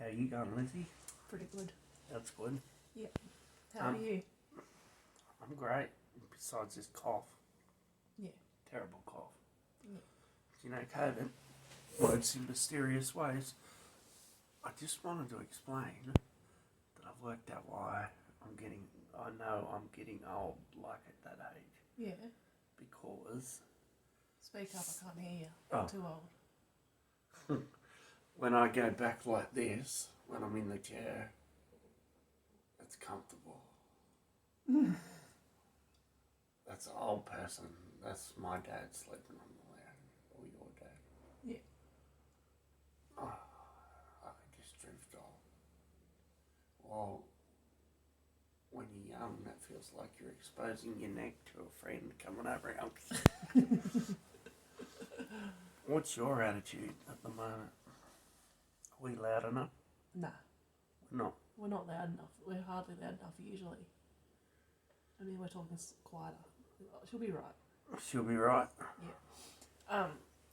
How you going, Lizzie? Pretty good. That's good. Yeah. How are you? I'm great. Besides this cough. Yeah. Terrible cough. Yeah. You know, COVID works in mysterious ways. I just wanted to explain that I've worked out why I know I'm getting old, like at that age. Yeah. Because Speak up, I can't hear you. Oh. I'm too old. when I go back like this, when I'm in the chair, it's comfortable. That's an old person. That's my dad sleeping on the lounge, or your dad. Yeah. Oh, I just drift off. Well, when you're young, that feels like you're exposing your neck to a friend coming over and What's your attitude at the moment? Are we loud enough? Nah. No. We're not loud enough. We're hardly loud enough usually. I mean, we're talking quieter. She'll be right. She'll be right. Yeah.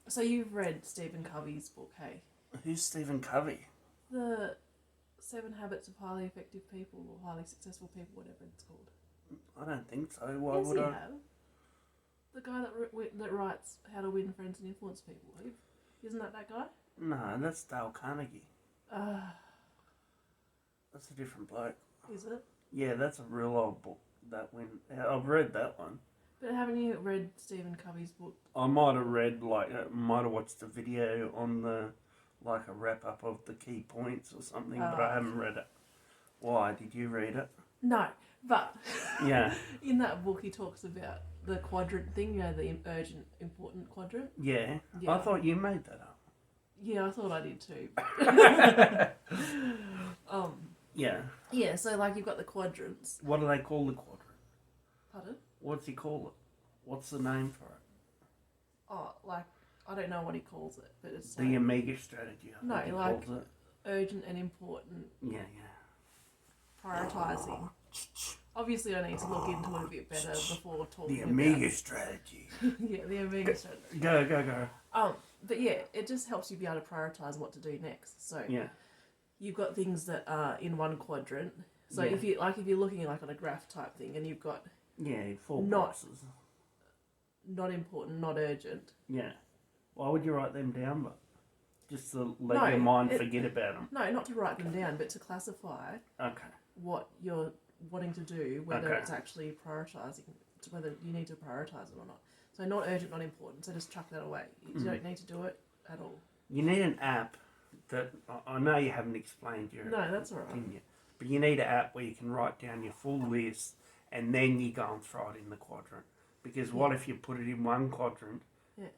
So you've read Stephen Covey's book, hey? Who's Stephen Covey? The 7 Habits of Highly Effective People or Highly Successful People, whatever it's called. I don't think so. Why Yes, would you I? have. The guy that writes How to Win Friends and Influence People. Isn't that guy? No, that's Dale Carnegie. That's a different bloke. Is it? Yeah, that's a real old book. I've read that one. But haven't you read Stephen Covey's book? I might have watched a video on a wrap up of the key points or something, but I haven't read it. Why? Did you read it? No, but yeah, in that book he talks about the quadrant thing, the urgent, important quadrant. Yeah. I thought you made that up. Yeah, I thought I did too. Yeah. Yeah, so you've got the quadrants. What do they call the quadrant? Pardon? What's he call it? What's the name for it? Oh, I don't know what he calls it, but it's the Omega strategy. I think he calls it. Urgent and important. Yeah. Prioritising. Obviously, I need to look into it a bit better before talking the Omega strategy. Yeah, the Omega strategy. Go. But yeah, it just helps you be able to prioritise what to do next. So yeah. You've got things that are in one quadrant. So if you're looking on a graph type thing, and you've got 4 boxes. Not important, not urgent. Yeah. Why would you write them down? But just to let your mind forget about them. No, not to write them down, but to classify. Okay. What you're wanting to do, whether it's actually prioritising, whether you need to prioritise it or not. So not urgent, not important. So just chuck that away. You don't need to do it at all. You need an app that I know you haven't explained your. No, that's all right. Yet, but you need an app where you can write down your full list, and then you go and throw it in the quadrant. Because what if you put it in one quadrant,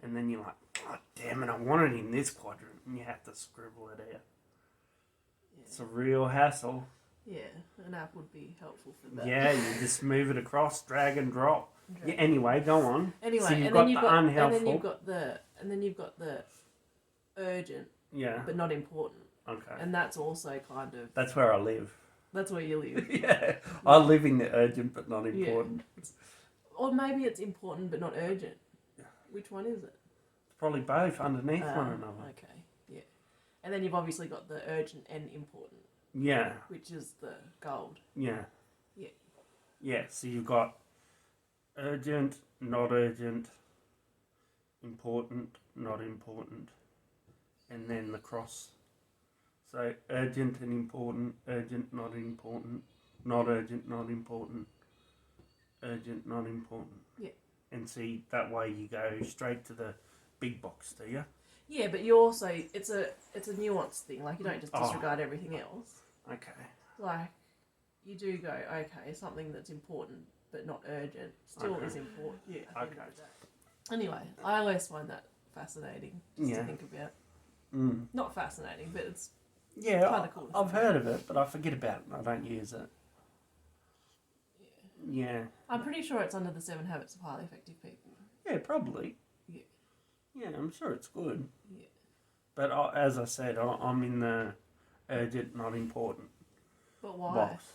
and then you're like, God damn it, I want it in this quadrant, and you have to scribble it out. Yeah. It's a real hassle. Yeah, an app would be helpful for that. Yeah, you just move it across, drag and drop. Yeah, anyway, go on. Anyway, so you've got the unhelpful. And then you've got the urgent. Yeah. But not important. Okay. And that's also kind of. That's where I live. That's where you live. Yeah. I live in the urgent but not important. Yeah. Or maybe it's important but not urgent. Which one is it? It's probably both underneath one another. Okay. Yeah. And then you've obviously got the urgent and important. Yeah. Which is the gold. Yeah. Yeah. Yeah, so you've got urgent, not urgent, important, not important, and then the cross. So urgent and important, urgent, not important, not urgent, not important, urgent, not important. Yeah. And see, that way you go straight to the big box, do you? Yeah, but you also, it's a nuanced thing. You don't just disregard everything else. Okay. You do go, okay, something that's important but not urgent still is important. Yeah. Okay. Anyway, I always find that fascinating to think about. Not fascinating, but it's kind of cool. I've heard of it, but I forget about it and I don't use it. Yeah. I'm pretty sure it's under the 7 Habits of Highly Effective People. Yeah, probably. Yeah. Yeah, I'm sure it's good. Yeah. But as I said, I'm in the urgent, not important But why? box.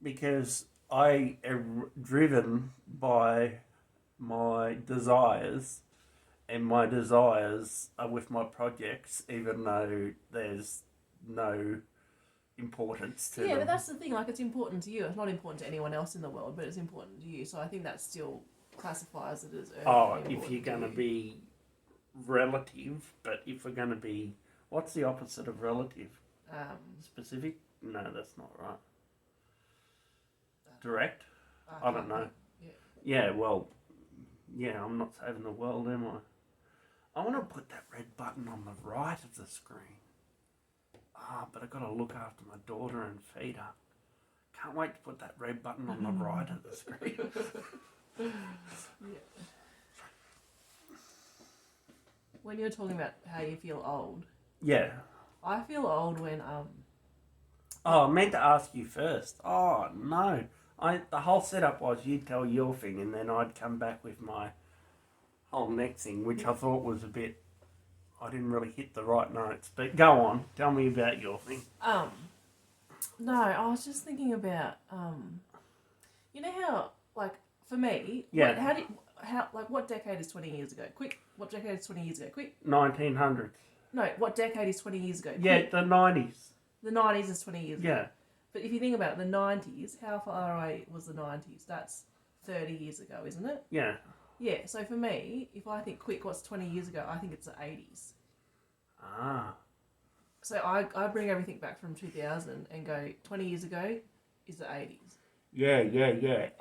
Because I am driven by my desires, and my desires are with my projects, even though there's no importance to Yeah, them. but that's the thing. Like, it's important to you. It's not important to anyone else in the world, but it's important to you. So I think that still classifies it as urgent. If you're going to be relative, but if we're going to be, what's the opposite of relative? Specific? No, that's not right. Direct? I don't know. Yeah, well, yeah, I'm not saving the world, am I? I want to put that red button on the right of the screen. But I've got to look after my daughter and feed her. Can't wait to put that red button on the right of the screen. Yeah. When you're talking about how you feel old. Yeah. I feel old when I meant to ask you first. Oh no. The whole setup was you'd tell your thing and then I'd come back with my whole next thing, which I thought was a bit, I didn't really hit the right notes. But go on, tell me about your thing. No, I was just thinking about you know how, like, for me, yeah. What decade is 20 years ago? Quick, what decade is 20 years ago? Quick. 1900s. No, what decade is 20 years ago? Quick. Yeah, the 90s. The 90s is 20 years ago. Yeah. But if you think about it, the 90s, how far away was the 90s? That's 30 years ago, isn't it? Yeah. Yeah, so for me, if I think quick, what's 20 years ago? I think it's the 80s. So I bring everything back from 2000 and go, 20 years ago is the 80s. Yeah.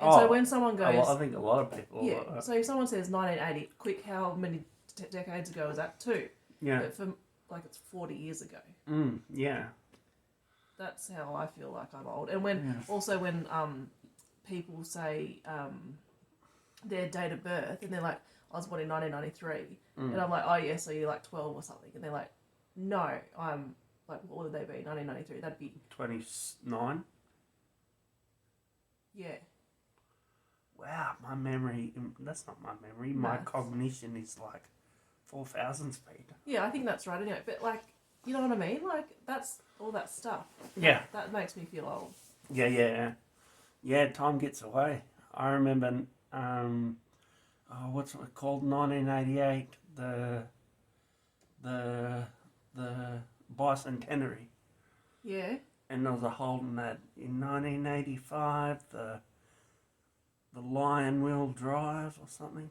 And so when someone goes... I think a lot of people... Yeah, so if someone says 1980, quick, how many decades ago is that? 2. Yeah. But for, like, it's 40 years ago. Yeah. That's how I feel like I'm old. And when also when people say their date of birth and they're like, I was born in 1993, and I'm like, oh yeah, so you're like 12 or something, and they're like, no, I'm like, what would they be? 1993? That'd be 29. Yeah. Wow, my memory, that's not my memory, my cognition is like 4,000 speed. Yeah, I think that's right anyway, but like, you know what I mean? Like, that's all that stuff. Yeah. That makes me feel old. Yeah. Yeah, time gets away. I remember, what's it called, 1988, the bicentenary. Yeah. And there was a holding that in 1985, the Lion Wheel Drive or something.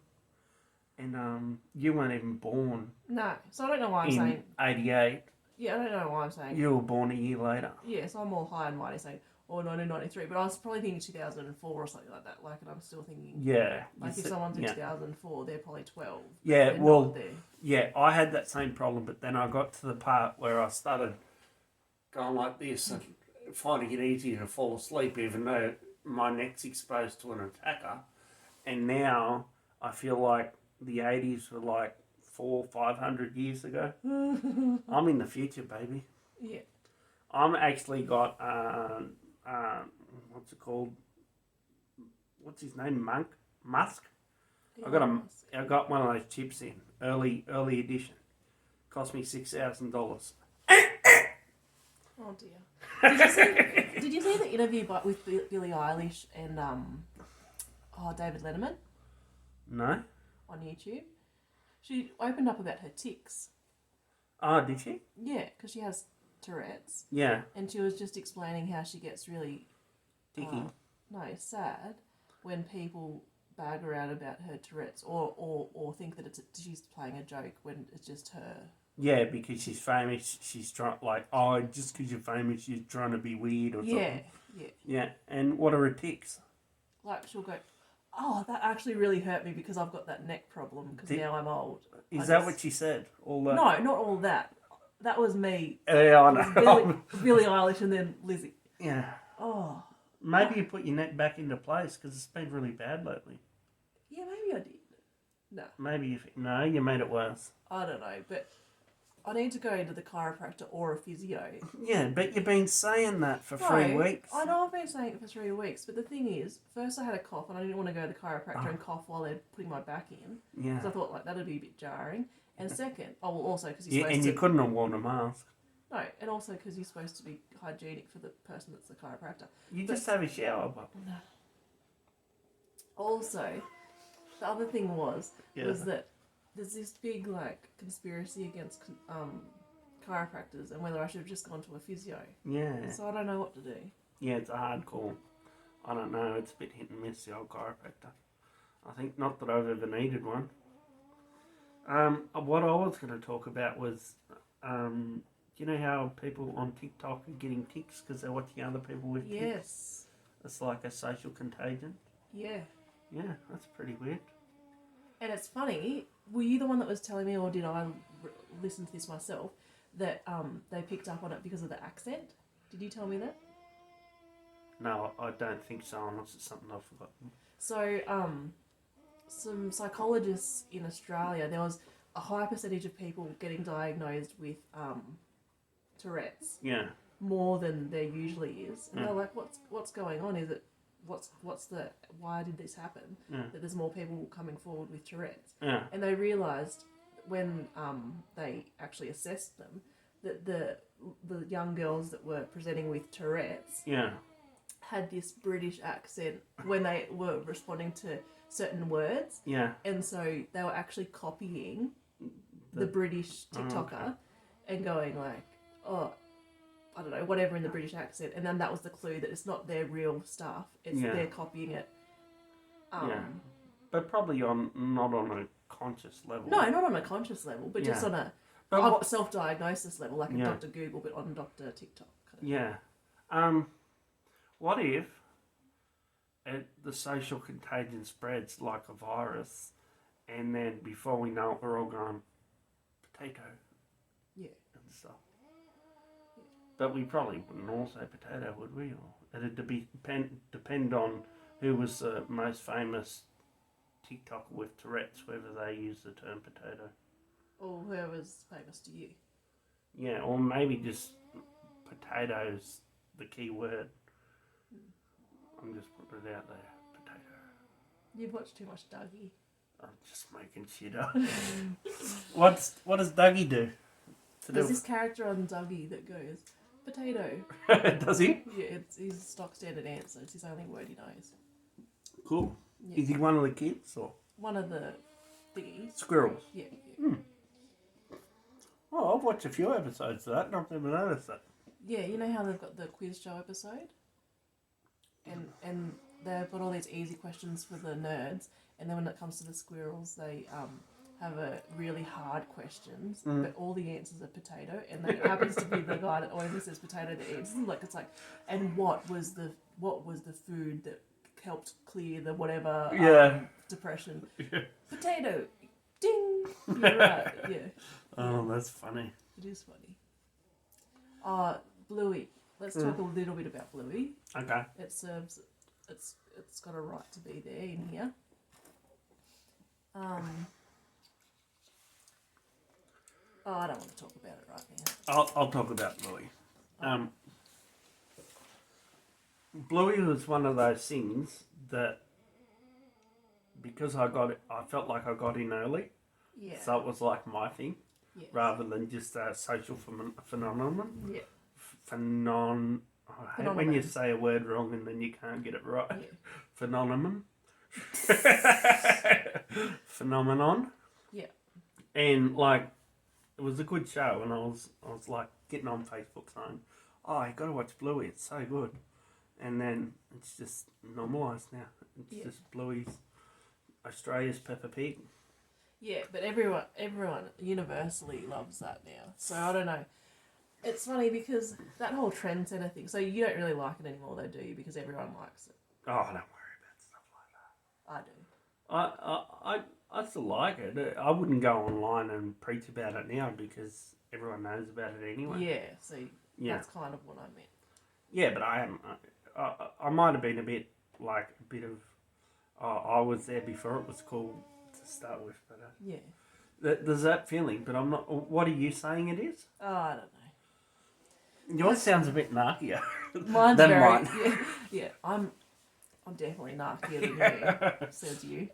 And you weren't even born. No, so I don't know why I'm saying... 88. Yeah, I don't know why I'm saying... You were born a year later. Yeah, so I'm all high and mighty saying, 1993, but I was probably thinking 2004 or something like that. Like, and I'm still thinking... Yeah. Like, if someone's in 2004, they're probably 12. Yeah, well, yeah, I had that same problem, but then I got to the part where I started going like this and finding it easier to fall asleep, even though my neck's exposed to an attacker. And now I feel like the 80s were like 400-500 years ago. I'm in the future, baby. Yeah. I'm actually got what's it called? What's his name? Musk. I got one of those chips in early edition. Cost me $6,000. Oh dear. Did you see the interview with Billie Eilish and David Letterman? No. On YouTube. She opened up about her tics. Oh, did she? Yeah, because she has Tourette's. Yeah. And she was just explaining how she gets really... Ticky. sad when people bag her out about her Tourette's or think that she's playing a joke when it's just her. Yeah, because she's famous. She's trying, like, just because you're famous, you're trying to be weird or something. Yeah. Yeah, and what are her tics? Like, she'll go, that actually really hurt me because I've got that neck problem because now I'm old. Is that what she said? All that? No, not all that. That was me. Yeah, I know. Billie Eilish and then Lizzie. Yeah. Oh. Maybe you put your neck back into place because it's been really bad lately. Yeah, maybe I did. No. Maybe no, you made it worse. I don't know, but I need to go into the chiropractor or a physio. Yeah, but you've been saying that for 3 weeks. I know I've been saying it for 3 weeks, but the thing is, first I had a cough and I didn't want to go to the chiropractor and cough while they're putting my back in. Yeah. Because I thought like that'd be a bit jarring. And second, also because you're supposed and you couldn't have worn a mask. No, and also because you're supposed to be hygienic for the person that's the chiropractor. You just have a shower, but... No. Also, the other thing was that there's this big like conspiracy against chiropractors and whether I should have just gone to a physio. Yeah. So I don't know what to do. Yeah, it's a hard call. I don't know. It's a bit hit and miss, the old chiropractor. I think not that I've ever needed one. What I was going to talk about was, you know how people on TikTok are getting tics because they're watching other people with tics? Yes. It's like a social contagion. Yeah. Yeah, that's pretty weird. And it's funny, were you the one that was telling me, or did I listen to this myself, that they picked up on it because of the accent? Did you tell me that? No, I don't think so, unless it's something I've forgotten. So, some psychologists in Australia, there was a high percentage of people getting diagnosed with Tourette's. Yeah. More than there usually is. And Yeah. they're like, what's going on? Is it, why did this happen? Yeah. That there's more people coming forward with Tourette's. Yeah. And they realised when they actually assessed them that the young girls that were presenting with Tourette's Yeah. had this British accent when they were responding to certain words. Yeah. And so they were actually copying the British TikToker and going like, oh, I don't know, whatever in the British accent. And then that was the clue that it's not their real stuff. It's they're copying it. Yeah. But probably not on a conscious level. No, not on a conscious level, but just on a self-diagnosis level, like a Dr. Google, but on Dr. TikTok. Yeah. What if the social contagion spreads like a virus, and then before we know it, we're all going potato. Yeah. And stuff. Yeah. But we probably wouldn't all say potato, would we? Or it'd depend on who was the most famous TikToker with Tourette's, whether they use the term potato. Or whoever's famous to you. Yeah, or maybe just potatoes, the key word. I'm just putting it out there. Potato. You've watched too much Dougie. I'm just making shit up. What does Dougie do? There's this character on Dougie that goes, potato. Does he? Yeah, it's his stock standard answer. It's his only word he knows. Cool. Yeah. Is he one of the kids or? One of the thingies. Squirrels. Yeah. Oh, I've watched a few episodes of that and I've never noticed that. Yeah, you know how they've got the quiz show episode? And they've got all these easy questions for the nerds, and then when it comes to the squirrels, they have a really hard questions, but all the answers are potato, and it happens to be the guy that always says potato that answers them. Like, it's like, and what was the food that helped clear the whatever depression? Yeah. Potato. Ding. You're right. Yeah. Oh, that's funny. It is funny. Bluey. Let's talk a little bit about Bluey. Okay. It serves. It's got a right to be there in here. I don't want to talk about it right now. I'll talk about Bluey. Bluey was one of those things that, because I felt like I got in early. Yeah. So it was like my thing, Yes. rather than just a social phenomenon. Yeah. I hate when you say a word wrong and then you can't get it right. Yeah. Phenomenon. Phenomenon. Yeah. And like, it was a good show, and I was like getting on Facebook saying, "Oh, you got to watch Bluey. It's so good." And then it's just normalised now. It's just Bluey's Australia's Peppa Pig. Yeah, but everyone universally loves that now. So I don't know. It's funny because that whole trend centre thing. So you don't really like it anymore, though, do you? Because everyone likes it. Oh, don't worry about stuff like that. I do. I still like it. I wouldn't go online and preach about it now because everyone knows about it anyway. Yeah. See, that's kind of what I meant. Yeah, but I might have been a bit of. I was there before it was cool to start with, but there's that feeling. But I'm not. What are you saying it is? Oh, I don't know. Yours sounds a bit narkier. Mine's than very mine. yeah. I'm definitely narkier than you. Says you.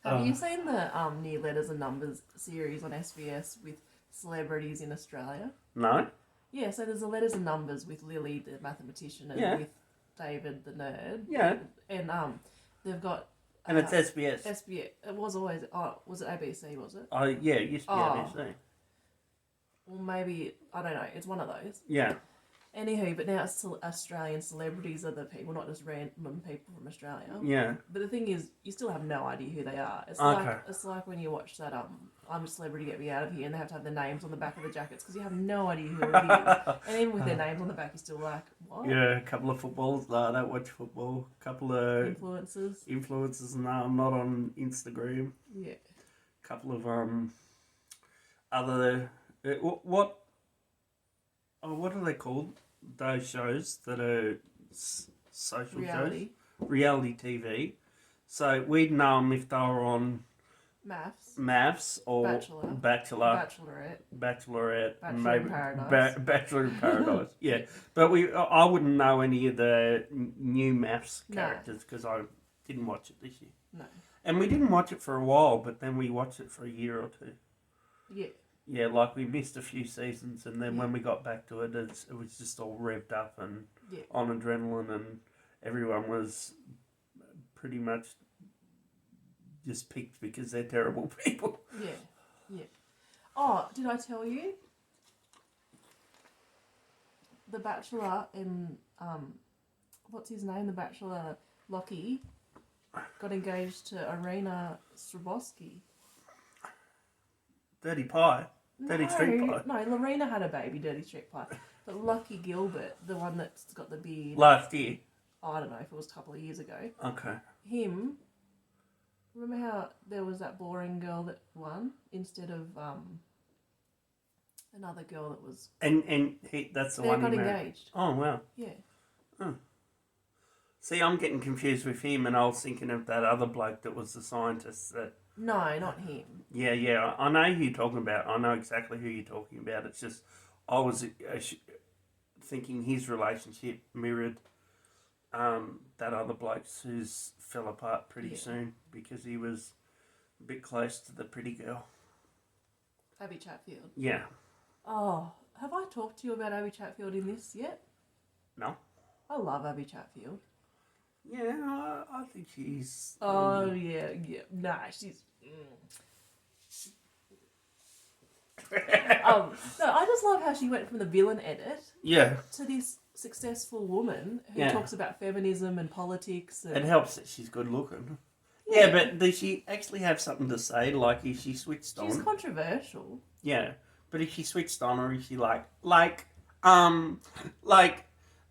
Have you seen the Near Letters and Numbers series on SBS with celebrities in Australia? No. Yeah, so there's the Letters and Numbers with Lily, the mathematician, and with David, the nerd. Yeah. And they've got. And it's SBS. SBS. It was always. Oh, was it ABC? Was it? Oh yeah, it used to be ABC. Well, maybe, I don't know, it's one of those. Yeah. Anywho, but now it's Australian celebrities are the people, not just random people from Australia. Yeah. But the thing is, you still have no idea who they are. Okay. It's like when you watch that I'm a Celebrity, Get Me Out of Here, and they have to have their names on the back of the jackets because you have no idea who it is. And even with their names on the back, you're still like, what? Yeah, a couple of footballers. No, I don't watch football. A couple of Influencers. No, I'm not on Instagram. Yeah. A couple of other what are they called? Those shows that are social shows, reality TV. So we'd know them if they were on MAFS or Bachelorette, and maybe Paradise. Bachelor in Paradise. Yeah, but I wouldn't know any of the new MAFS characters because I didn't watch it this year. No. And we didn't watch it for a while, but then we watched it for a year or two. Yeah. Yeah, like we missed a few seasons, and then when we got back to it, it was just all revved up and on adrenaline, and everyone was pretty much just picked because they're terrible people. Yeah. Oh, did I tell you? The Bachelor and what's his name? The Bachelor Lockie got engaged to Irina Strabowski. Dirty Pie. Dirty Street Pie. No, Lorena had a baby, Dirty Street Pie. But Lucky Gilbert, the one that's got the beard. Last year. I don't know if it was a couple of years ago. Okay. Him. Remember how there was that boring girl that won instead of another girl that was. And that's the one they he got married. Engaged. Oh wow. Yeah. Oh. See, I'm getting confused with him, and I was thinking of that other bloke that was the scientist that. No, not him. Yeah. I know who you're talking about. I know exactly who you're talking about. It's just I was thinking his relationship mirrored that other bloke's who's fell apart pretty soon because he was a bit close to the pretty girl. Abby Chatfield. Yeah. Oh, have I talked to you about Abby Chatfield in this yet? No. I love Abby Chatfield. Yeah, I think she's... Oh, yeah. Nah, she's... No, I just love how she went from the villain edit to this successful woman who talks about feminism and politics. And... It helps that she's good looking. Yeah, but does she actually have something to say? Like, is she switched on? She's controversial. Yeah, but is she switched on, or is she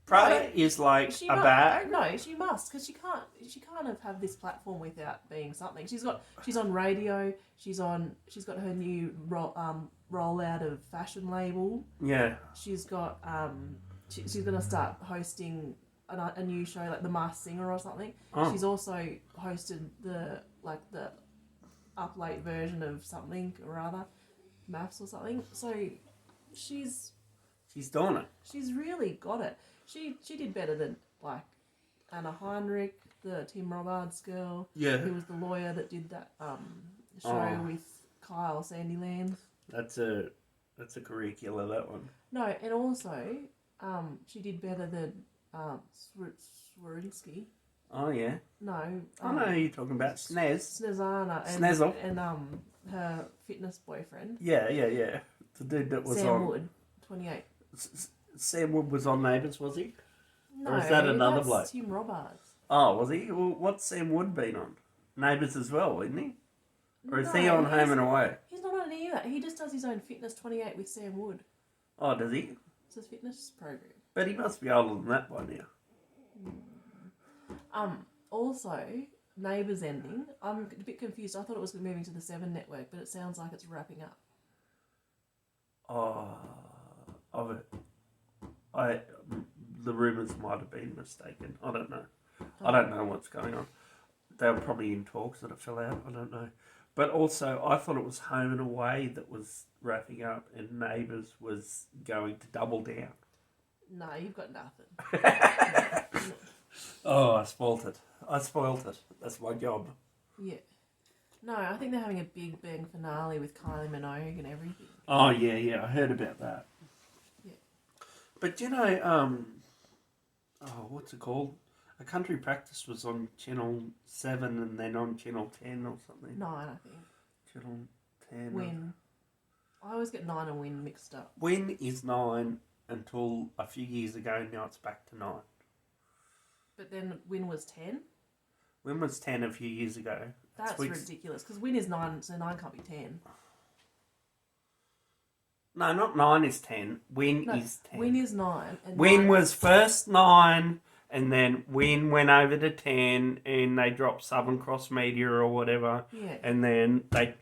Prada is like a bag? No, she must, because she can't have this platform without being something. She's on radio. She's got her new rollout of fashion label. Yeah. She's got she's gonna start hosting a new show like The Masked Singer or something. Oh. She's also hosted the up late version of something or other, MAFS or something. So she's doing it. She's really got it. She did better than like Anna Heinrich, the Tim Robards girl. Yeah. Who was the lawyer that did that show with Kyle Sandilands. That's a career killer, that one. No, and also she did better than Swarovski. Oh yeah. No. I know who you're talking about. Snezana. Snezzle. And her fitness boyfriend. Yeah. The dude that was Sam Wood, 28. Sam Wood was on Neighbours, was he? No, or is that another bloke? Tim Robards. Oh, was he? Well, what's Sam Wood been on? Neighbours as well, isn't he? Or is he on Home and Away? He's not on any of that. He just does his own Fitness 28 with Sam Wood. Oh, does he? It's his fitness program. But he must be older than that by now. Also, Neighbours ending. I'm a bit confused. I thought it was moving to the 7 network, but it sounds like it's wrapping up. The rumours might have been mistaken. I don't know. I don't know what's going on. They were probably in talks that it fell out. I don't know. But also, I thought it was Home and Away that was wrapping up and Neighbours was going to double down. No, you've got nothing. Oh, I spoilt it. That's my job. Yeah. No, I think they're having a big bang finale with Kylie Minogue and everything. Oh, yeah. I heard about that. Yeah. But, you know, what's it called? A Country Practice was on Channel 7 and then on Channel 10 or something. 9, I think. Channel 10. When? I always get 9 and Win mixed up. Win is 9 until a few years ago. Now it's back to 9. But then Win was 10? Win was 10 a few years ago. That's ridiculous, because Win is 9, so 9 can't be 10. No, not 9 is 10. Win is 10. Win is 9. And Win 9 was first 9, and then Win went over to 10, and they dropped Southern Cross Media or whatever. Yeah. And then they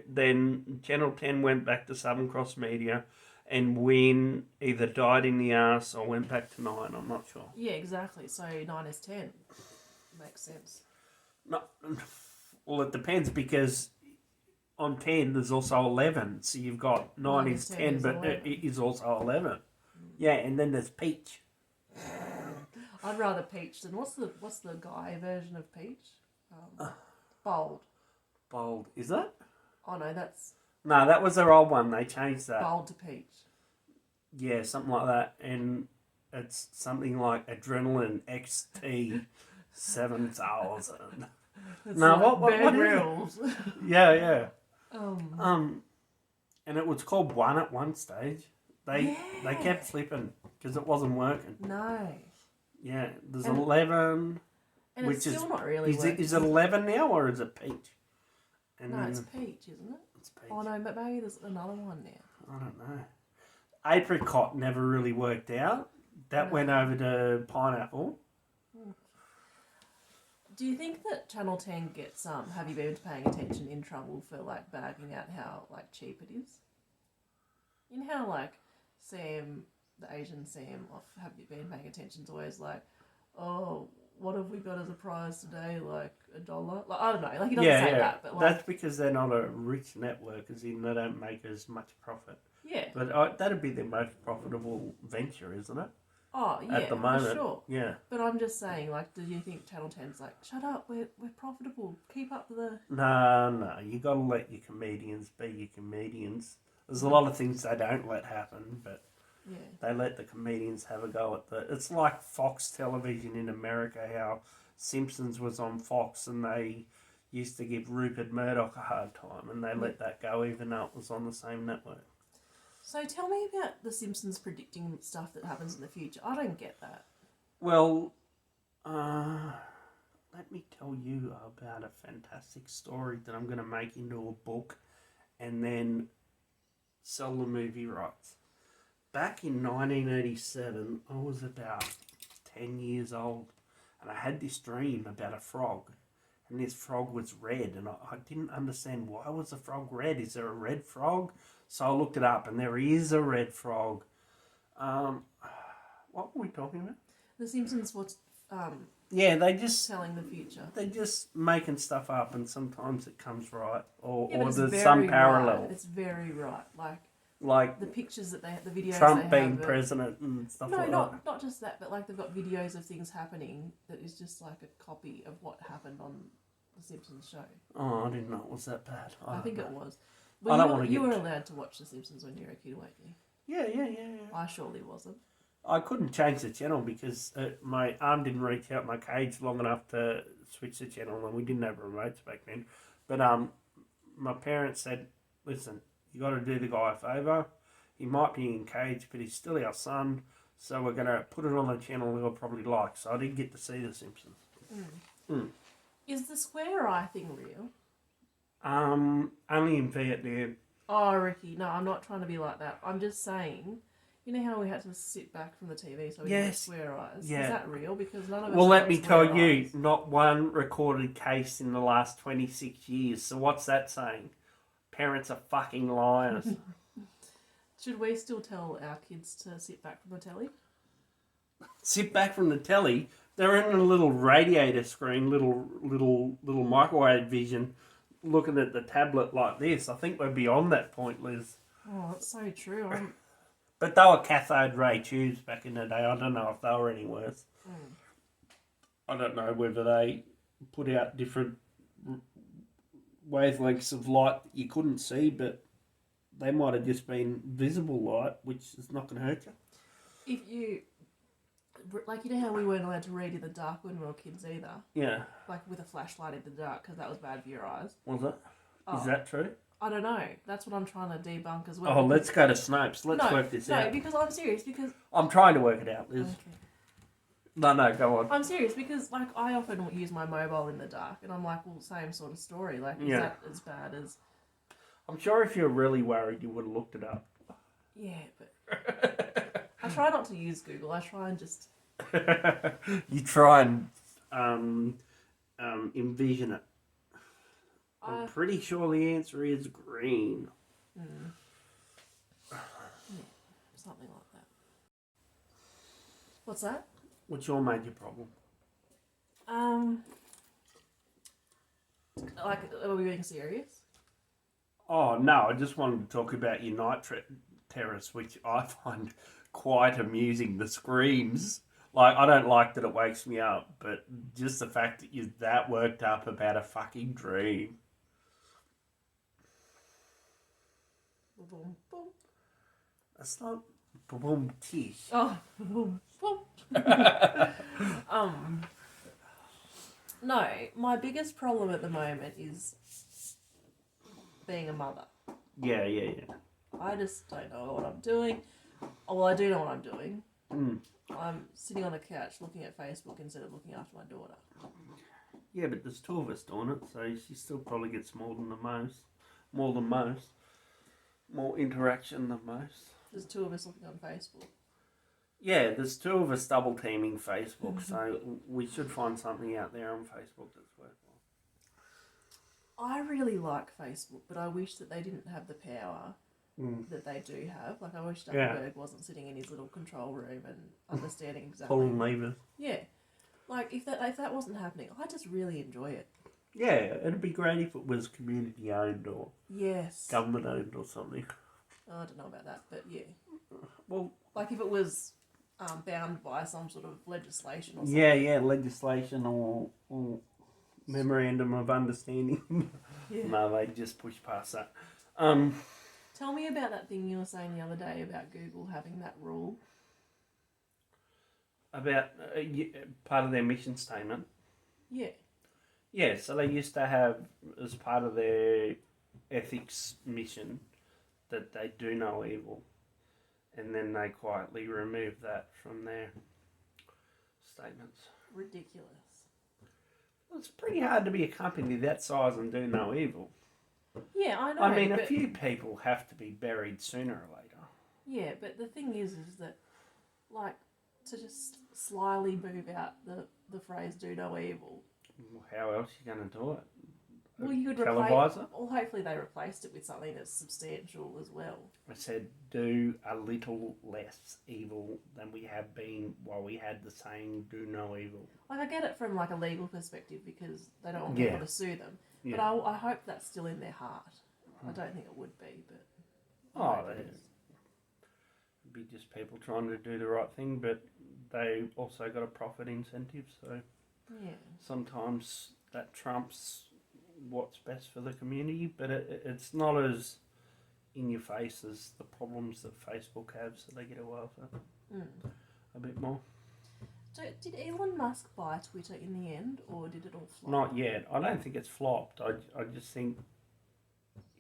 then Channel 10 went back to Southern Cross Media, and Win either died in the arse or went back to 9. I'm not sure. Yeah, exactly. So 9 is 10. Makes sense. No, well, it depends, because on 10 there's also 11. So you've got 9 is 10, but 11. it is also 11. Yeah, and then there's Peach. I'd rather Peach than what's the guy version of Peach? Bold. Bold, is it? Oh no, that's No, that was their old one. They changed that. Bold to Peach. Yeah, something like that. And it's something like Adrenaline XT 7000. No, like what Bear is Grylls. it? Yeah. And it was called 1 at one stage. They kept flipping because it wasn't working. No. Yeah, there's 11. And which it's still is, not really working. Is it 11 now, or is it Peach? And No, then, it's Peach, isn't it? It's Peach. Oh no, but maybe there's another one now. I don't know. Apricot never really worked out. That went over to Pineapple. Do you think that Channel 10 gets Have You Been Paying Attention in trouble for like bagging out how like cheap it is? You know how like Sam, the Asian Sam off Have You Been Paying Attention's always like, oh, what have we got as a prize today? Like $1? Like I don't know. Like he doesn't say that, but like that's because they're not a rich network, as in they don't make as much profit. yeah. But that'd be their most profitable venture, isn't it? Oh yeah, At the moment, for sure. Yeah. But I'm just saying, like, do you think Channel 10's like, shut up, we're profitable, keep up the... No, you got to let your comedians be your comedians. There's a lot of things they don't let happen, but yeah. they let the comedians have a go at the... It's like Fox Television in America, how Simpsons was on Fox and they used to give Rupert Murdoch a hard time, and they let that go even though it was on the same network. So tell me about The Simpsons predicting stuff that happens in the future. I don't get that. Well, let me tell you about a fantastic story that I'm going to make into a book and then sell the movie rights. Back in 1987, I was about 10 years old, and I had this dream about a frog. And this frog was red, and I didn't understand, why was the frog red? Is there a red frog? So I looked it up, and there is a red frog. What were we talking about? The Simpsons was Yeah, they just telling the future. they're just making stuff up, and sometimes it comes right, or But it's there's very some parallel, Right. It's very right. like The pictures that the videos Trump they being have president and stuff No, like that. not just that, but like they've got videos of things happening that is just like a copy of what happened on the Simpsons show. Oh, I didn't know it was that bad. I think it was. I Well, don't want to you get... were allowed to watch The Simpsons when you were a kid, weren't you? Yeah. I surely wasn't. I couldn't change the channel because my arm didn't reach out my cage long enough to switch the channel, and we didn't have remotes back then. But my parents said, listen, you got to do the guy a favour. He might be in cage, but he's still our son, so we're going to put it on a channel he'll probably like. So I didn't get to see The Simpsons. Is the square eye thing real? Only in Vietnam. Oh, Ricky, no, I'm not trying to be like that. I'm just saying, you know how we had to sit back from the TV so we could get square eyes? Yeah. Is that real? Because none of us Well, let got me square tell you, eyes. not one recorded case in the last 26 years. So what's that saying? Parents are fucking liars. Should we still tell our kids to sit back from the telly? Sit back from the telly. They're in a little radiator screen, little microwave vision, looking at the tablet like this. I think we're beyond that point, Liz. Oh, that's so true. But they were cathode ray tubes back in the day. I don't know if they were any worse. I don't know whether they put out different wavelengths of light that you couldn't see, but they might have just been visible light, which is not going to hurt you. If you... Like, you know how we weren't allowed to read in the dark when we were kids either? Yeah. Like, with a flashlight in the dark, because that was bad for your eyes. Was it? Oh. Is that true? I don't know. That's what I'm trying to debunk as well. Oh, let's go to Snopes. Let's work this out. No, because I'm serious. Because I'm trying to work it out, Liz. okay. No, go on. I'm serious because, like, I often use my mobile in the dark, and I'm like, well, same sort of story. Like, is that as bad as? I'm sure if you're really worried, you would have looked it up. Yeah, but I try not to use Google. I try and just. You try and envision it. I'm pretty sure the answer is green. Yeah, something like that. What's that? What's your major problem? Like, are we being serious? Oh, no, I just wanted to talk about your night terrors, which I find quite amusing. The screams. Like, I don't like that it wakes me up, but just the fact that you're that worked up about a fucking dream. Boom, boom. That's not boom tish. Oh, boom, boom. No, my biggest problem at the moment is being a mother. Yeah. I just don't know what I'm doing. Oh, well, I do know what I'm doing. Mm. I'm sitting on the couch looking at Facebook instead of looking after my daughter. Yeah, but there's two of us doing it, so she still probably gets more than most. More interaction than most. There's two of us looking on Facebook. Yeah, there's two of us double teaming Facebook, so we should find something out there on Facebook that's worthwhile. I really like Facebook, but I wish that they didn't have the power that they do have. Like, I wish Zuckerberg wasn't sitting in his little control room and understanding exactly. Pulling levers. Yeah. Like, if that wasn't happening, I just really enjoy it. Yeah, it'd be great if it was community owned or government owned or something. I don't know about that, but yeah. Well, like if it was bound by some sort of legislation or something. Yeah, legislation or memorandum of understanding. Yeah. No, they just push past that. Tell me about that thing you were saying the other day about Google having that rule. About part of their mission statement. Yeah. Yeah, so they used to have, as part of their ethics mission, that they do no evil. And then they quietly removed that from their statements. Ridiculous. Well, it's pretty hard to be a company that size and do no evil. Yeah, I know. I mean, a few people have to be buried sooner or later. Yeah, but the thing is that, like, to just slyly move out the phrase "do no evil." Well, how else are you going to do it? Well, you could televiser? Well, hopefully they replaced it with something that's substantial as well. I said, do a little less evil than we have been while we had the saying, do no evil. Like, I get it from, like, a legal perspective because they don't want people to sue them. Yeah. But I hope that's still in their heart. I don't think it would be, but... It'd be just people trying to do the right thing, but they also got a profit incentive, so sometimes that trumps what's best for the community, but it's not as in your face as the problems that Facebook have, so they get away with it a bit more. So did Elon Musk buy Twitter in the end, or did it all flop? Not yet. I don't think it's flopped. I just think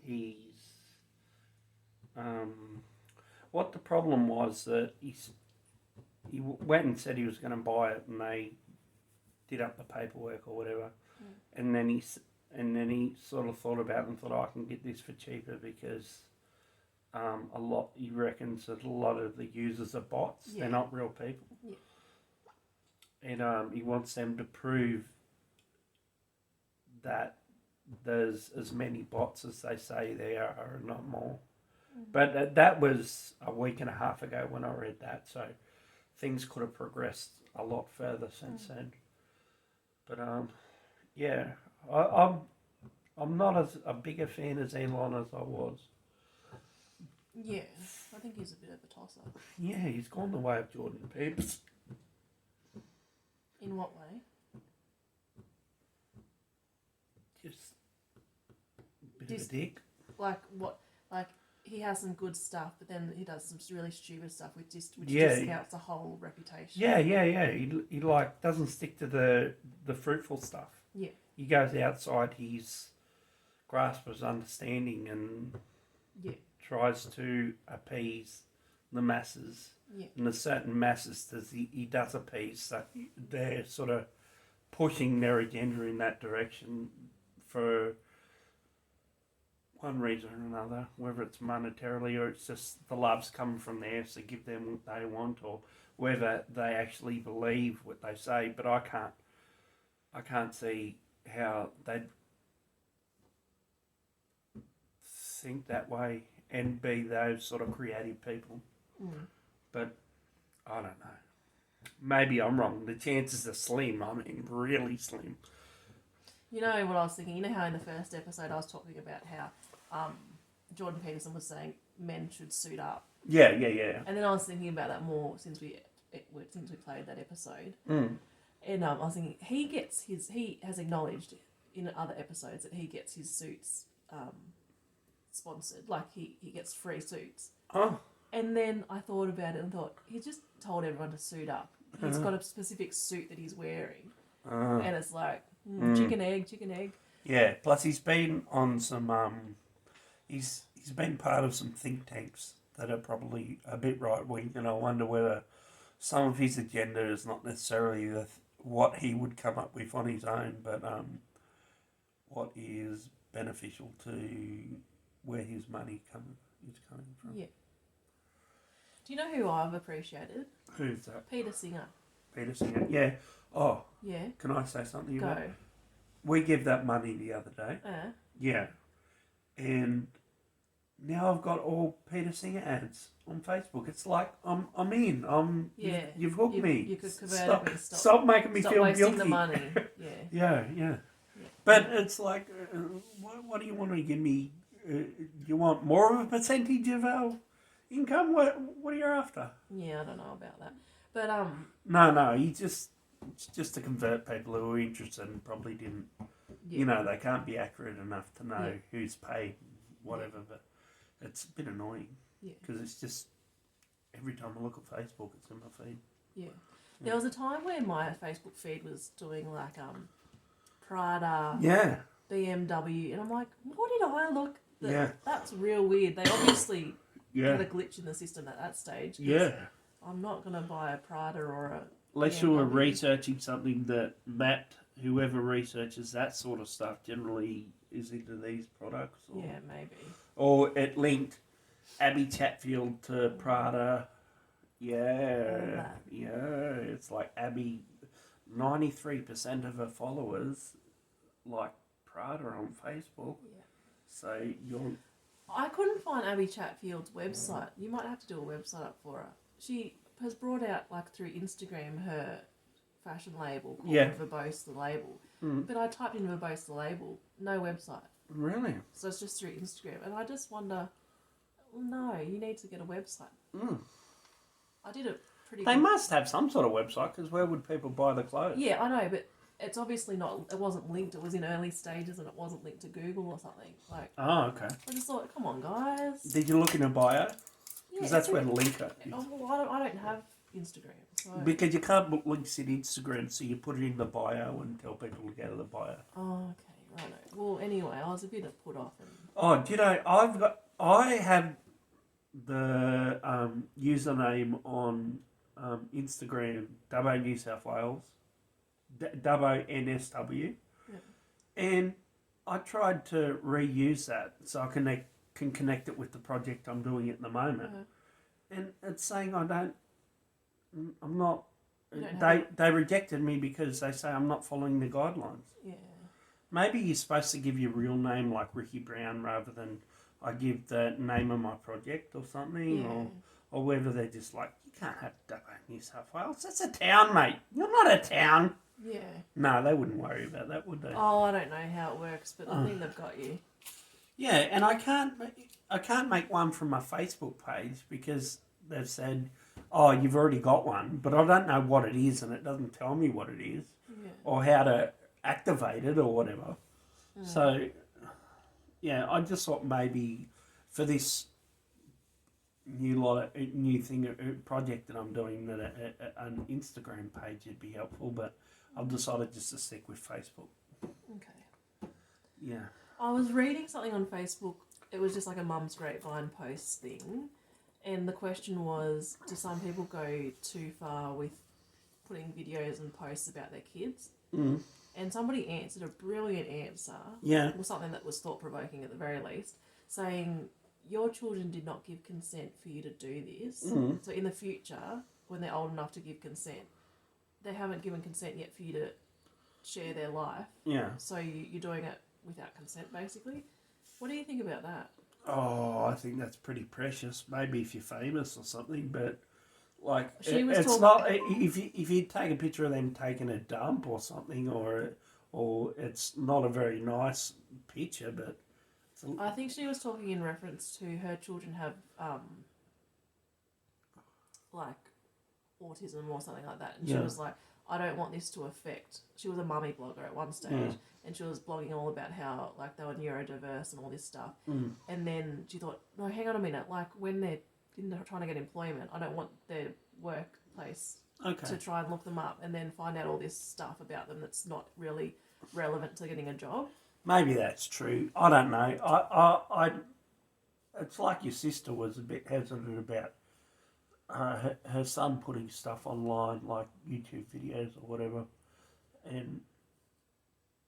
he's... what the problem was that he went and said he was going to buy it, and they did up the paperwork or whatever, and then he sort of thought about it and thought, I can get this for cheaper because he reckons that a lot of the users are bots. They're not real people. Yeah. And he wants them to prove that there's as many bots as they say there are, not more. But that was a week and a half ago when I read that, so things could have progressed a lot further since then. But I'm not as a bigger fan as Elon as I was. Yeah, I think he's a bit of a tosser. Yeah, he's gone the way of Jordan Peterson. In what way? Just a bit of a dick. Like what? Like he has some good stuff, but then he does some really stupid stuff, which discounts the whole reputation. Yeah. He like doesn't stick to the fruitful stuff. Yeah. He goes outside his grasp his understanding and Yeah. tries to appease the masses. Yeah. And there's certain masses that he does appease, so they're sort of pushing their agenda in that direction for one reason or another, whether it's monetarily or it's just the love's coming from there, so give them what they want, or whether they actually believe what they say. But I can't see how they'd think that way and be those sort of creative people. But I don't know. Maybe I'm wrong. The chances are slim. I mean, really slim. You know what I was thinking? You know how in the first episode I was talking about how Jordan Peterson was saying men should suit up. Yeah. And then I was thinking about that more since we played that episode. And I was thinking he has acknowledged in other episodes that he gets his suits sponsored, like he gets free suits. Oh. And then I thought about it and thought he just told everyone to suit up. He's got a specific suit that he's wearing, and it's like chicken egg. Yeah. Plus, he's been on some. He's been part of some think tanks that are probably a bit right wing, and I wonder whether some of his agenda is not necessarily what he would come up with on his own, but what is beneficial to where his money is coming from. Yeah. Do you know who I've appreciated? Who's that? Peter Singer. Peter Singer. Yeah. Oh. Yeah. Can I say something Go. about it? We gave that money the other day. Yeah. And now I've got all Peter Singer ads on Facebook. It's like I'm in. You've hooked me. You could convert it. Stop making me feel wasting guilty. the money. Yeah. But it's like, what do you want to give me? You want more of a percentage of our income? What are you after? Yeah, I don't know about that. But No, it's just to convert people who are interested and probably didn't. Yeah. They can't be accurate enough to know who's paid, whatever. But it's a bit annoying because it's just every time I look at Facebook, it's in my feed. Yeah. There was a time where my Facebook feed was doing like Prada, BMW, and I'm like, what did I look? That's real weird. They obviously had a glitch in the system at that stage. I'm not going to buy a Prada or a Unless BMW. you were researching something that Matt, whoever researches that sort of stuff, generally is into these products. Or, yeah, maybe. Or it linked Abby Chatfield to Prada. Yeah. It's like Abby, 93% of her followers like Prada on Facebook. Yeah. So you're... I couldn't find Abby Chatfield's website. You might have to do a website up for her. She has brought out, like, through Instagram, her fashion label called Verbose the Label. But I typed in Verbose the Label, no website. Really? So it's just through Instagram. And I just wonder, no, you need to get a website. I did it pretty They good. must have some sort of website, because where would people buy the clothes? Yeah, I know, but it's obviously not, it wasn't linked. It was in early stages and it wasn't linked to Google or something. Like, oh, okay. I just thought, come on, guys. Did you look in a bio? Because that's where the link is. Oh, well, I don't have Instagram. So. Because you can't book links in Instagram, so you put it in the bio and tell people to go to the bio. Oh, okay, right. Well, anyway, I was a bit put off. And... Oh, do you know, I have the username on Instagram, Dubbo New South Wales, Dubbo NSW, and I tried to reuse that so I can connect it with the project I'm doing at the moment, and it's saying I'm not. They rejected me because they say I'm not following the guidelines. Yeah. Maybe you're supposed to give your real name like Ricky Brown rather than I give the name of my project or something, or whether they're just like, you can't have Dubbo New South Wales. That's a town, mate. You're not a town. Yeah. No, they wouldn't worry about that, would they? Oh, I don't know how it works, but I think they've got you. Yeah, and I can't make one from my Facebook page because they've said, oh, you've already got one, but I don't know what it is and it doesn't tell me what it is or how to activate it or whatever. So, yeah, I just thought maybe for this new project that I'm doing, that an Instagram page would be helpful, but I've decided just to stick with Facebook. Okay. Yeah. I was reading something on Facebook. It was just like a Mum's Grapevine post thing. And the question was, do some people go too far with putting videos and posts about their kids? Mm. And somebody answered a brilliant answer. Yeah. Or something that was thought-provoking at the very least, saying, your children did not give consent for you to do this. Mm. So in the future, when they're old enough to give consent, they haven't given consent yet for you to share their life. Yeah. So you're doing it without consent, basically. What do you think about that? Oh, I think that's pretty precious. Maybe if you're famous or something, but like It's not if you take a picture of them taking a dump or something, or it's not a very nice picture, but I think she was talking in reference to her children have like autism or something like that, and she was like, I don't want this to affect. She was a mummy blogger at one stage, and she was blogging all about how like they were neurodiverse and all this stuff. And then she thought, no, hang on a minute. Like when they're trying to get employment, I don't want their workplace to try and look them up and then find out all this stuff about them that's not really relevant to getting a job. Maybe that's true. I don't know. I it's like your sister was a bit hesitant about her son putting stuff online, like YouTube videos or whatever, and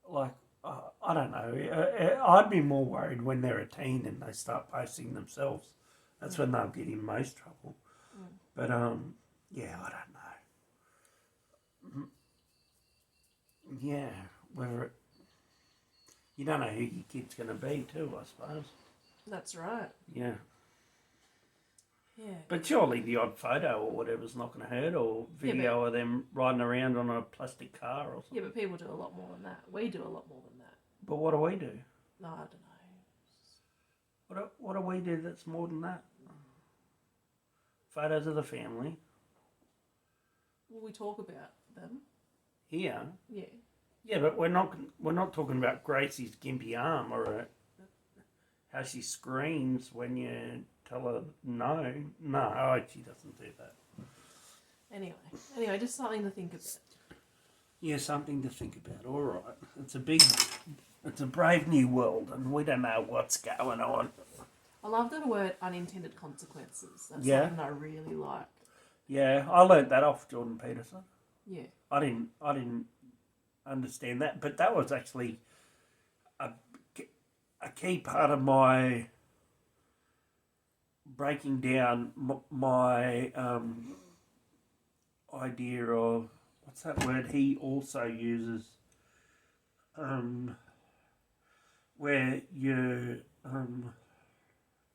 like I don't know. I'd be more worried when they're a teen and they start posting themselves. That's when they'll get in most trouble. But yeah, I don't know. Yeah, whether you don't know who your kid's going to be too, I suppose. That's right. Yeah. Yeah. But surely the odd photo or whatever's not going to hurt, or video of them riding around on a plastic car or something. Yeah, but people do a lot more than that. We do a lot more than that. But what do we do? No, I don't know. What do we do that's more than that? Photos of the family. Well, we talk about them. Here. Yeah. Yeah, but we're not talking about Gracie's gimpy arm or how she screams when you tell her no. No, she doesn't do that. Anyway, just something to think about. Yeah, something to think about. All right, it's a brave new world, and we don't know what's going on. I love the word unintended consequences. That's something I really like. Yeah, I learnt that off Jordan Peterson. Yeah. I didn't understand that, but that was actually a key part of my breaking down my idea of, what's that word he also uses, where you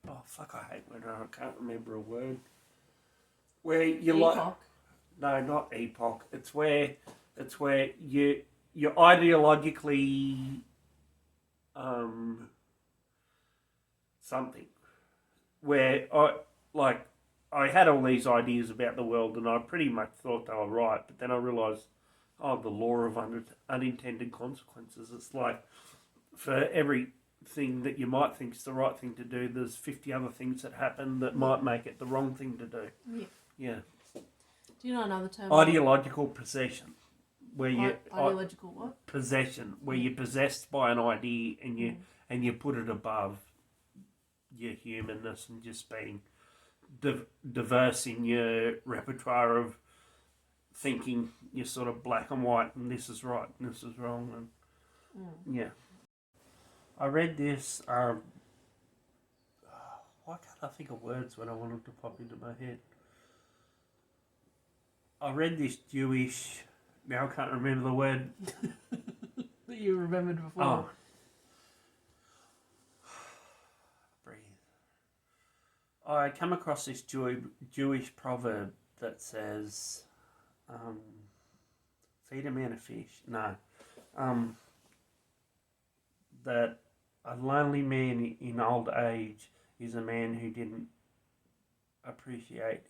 oh fuck, I hate when I can't remember a word, where you Epoch. like, no, not epoch, it's where you're ideologically something, where I had all these ideas about the world and I pretty much thought they were right, but then I realised, the law of unintended consequences. It's like for everything that you might think is the right thing to do, there's 50 other things that happen that might make it the wrong thing to do. Yeah. Yeah. Do you know another term? Ideological possession. Where you ideological what? Possession, where you're possessed by an idea and you put it above your humanness and just being diverse in your repertoire of thinking. You're sort of black and white, and this is right and this is wrong, and yeah. I read this. Why can't I think of words when I want them to pop into my head? I read this Jewish. Now I can't remember the word that you remembered before. Oh. Breathe. I come across this Jewish proverb that says, feed a man a fish. No. That a lonely man in old age is a man who didn't appreciate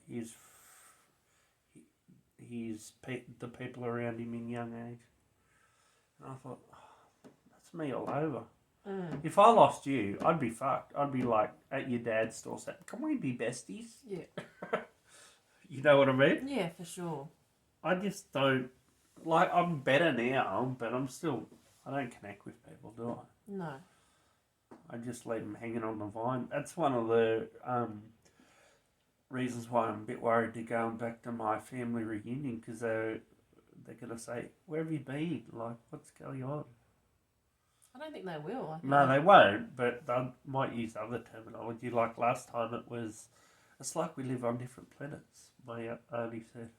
the people around him in young age. And I thought, that's me all over. If I lost you, I'd be fucked. I'd be like at your dad's door saying, can we be besties? Yeah. You know what I mean? Yeah, for sure. I just don't, I'm better now, but I don't connect with people, do I? No. I just leave them hanging on the vine. That's one of the reasons why I'm a bit worried to going back to my family reunion, because they're going to say, where have you been? Like, what's going on? I don't think they will. No, they won't, but they might use other terminology. Like last time it was, it's like we live on different planets, my auntie said.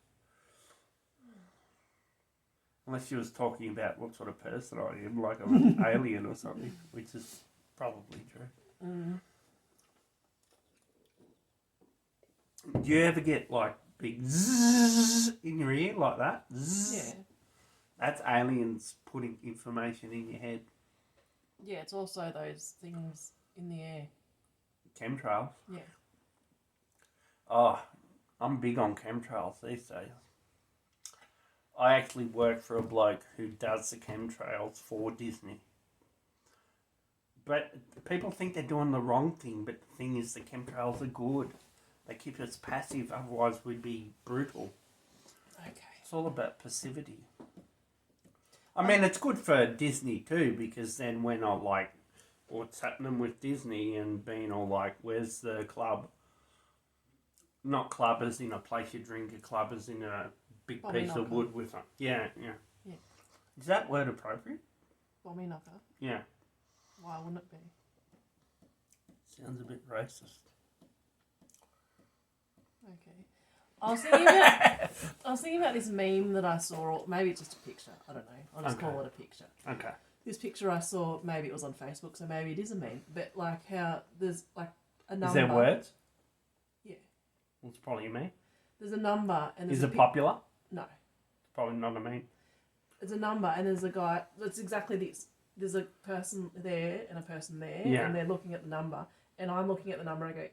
Unless she was talking about what sort of person I am, like I'm an alien or something, which is probably true. Mm. Do you ever get like big zzz in your ear like that? Zzz? Yeah. That's aliens putting information in your head. Yeah, it's also those things in the air. Chemtrails. Yeah. Oh, I'm big on chemtrails these days. I actually work for a bloke who does the chemtrails for Disney. But people think they're doing the wrong thing, but the thing is the chemtrails are good. They keep us passive, otherwise we'd be brutal. Okay. It's all about passivity. I mean, it's good for Disney too, because then we're not like, what's happening with Disney and being all like, where's the club? Not club as in a place you drink, a club as in a big Bommy piece knocker. of wood with it. Yeah. Yeah. Is that word appropriate? Bommy knocker. Yeah. Why wouldn't it be? Sounds a bit racist. Okay. I was thinking about this meme that I saw, or maybe it's just a picture. I don't know. I'll just call it a picture. Okay. This picture I saw, maybe it was on Facebook, so maybe it is a meme. But like how there's like a number. Is there words? Yeah. Well, it's probably me. There's a number and there's Is it popular? No. It's probably not a meme. It's a number and there's a guy. It's exactly this. There's a person there and a person there, Yeah. and they're looking at the number, and I'm looking at the number and I go,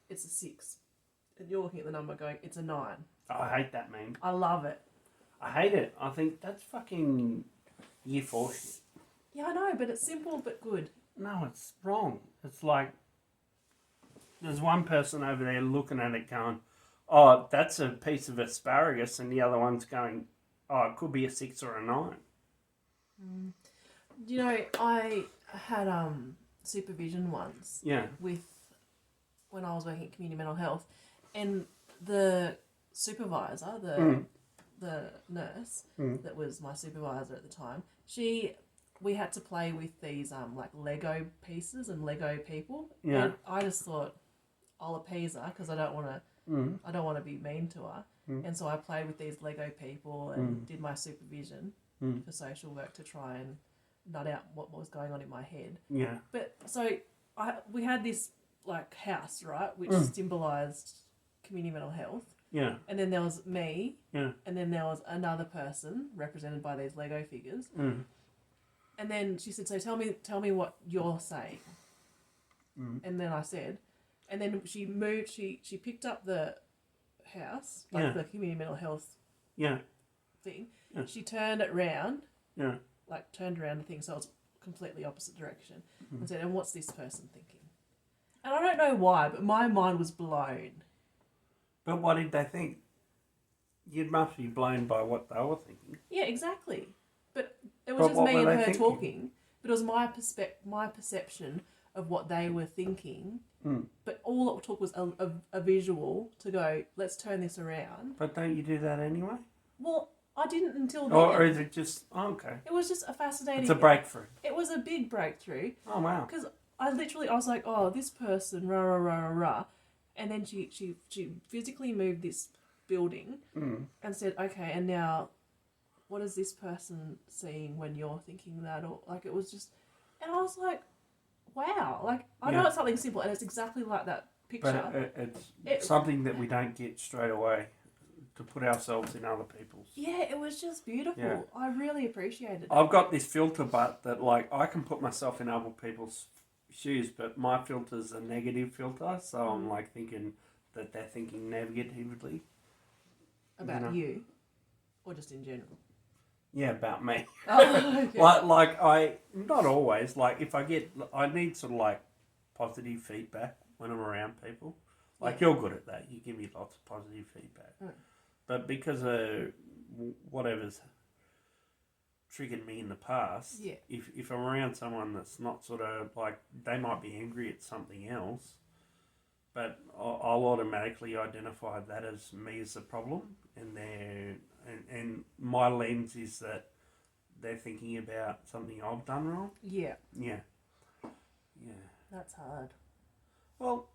it's a 6, and you're looking at the number going, it's a 9. Oh, I hate that meme. I love it. I hate it. I think that's fucking year 4 shit. Yeah, I know, but it's simple but good. No, it's wrong. It's like, there's one person over there looking at it going, oh, that's a piece of asparagus, and the other one's going, oh, it could be a 6 or a 9. Mm. You know, I had supervision once. Yeah. When I was working at community mental health, and the supervisor, the nurse that was my supervisor at the time, we had to play with these like Lego pieces and Lego people. Yeah. And I just thought, I'll appease her because I don't want to be mean to her. And so I played with these Lego people and did my supervision for social work to try and nut out what was going on in my head. Yeah. But so we had this like house, right, which symbolised community mental health. Yeah. And then there was me. Yeah. And then there was another person represented by these Lego figures. And then she said, so tell me what you're saying. And then I said, and then she moved, she picked up the house, like the community mental health thing. Yeah. She turned it round. Yeah. Like turned around the thing so it's completely opposite direction. And said, and what's this person thinking? And I don't know why, but my mind was blown. But what did they think? You must be blown by what they were thinking. Yeah, exactly. But it was just me and her talking. But it was my perception of what they were thinking. But all it took was a visual to go, let's turn this around. But don't you do that anyway? Well, I didn't until then. Or is it just, okay. It was just a fascinating... It's a breakthrough. It was a big breakthrough. Oh, wow. Because I was like, oh, this person, rah, rah, rah, rah, rah. And then she physically moved this building and said, okay, and now what is this person seeing when you're thinking that? Or like, it was just, and I was like, wow, like I know it's something simple and it's exactly like that picture. But it's something that we don't get straight away, to put ourselves in other people's. Yeah, it was just beautiful. Yeah. I really appreciated it. I've got this filter, but that like I can put myself in other people's shoes, but my filter's a negative filter, so I'm like thinking that they're thinking negatively. About you? Or just in general? Yeah, about me. Oh, okay. like I, not always, like if I need sort of like positive feedback when I'm around people. Like you're good at that. You give me lots of positive feedback. But because of whatever's triggered me in the past. Yeah. If I'm around someone that's not sort of like, they might be angry at something else, but I'll automatically identify that as me as the problem, and my lens is that they're thinking about something I've done wrong. Yeah. Yeah. That's hard. Well,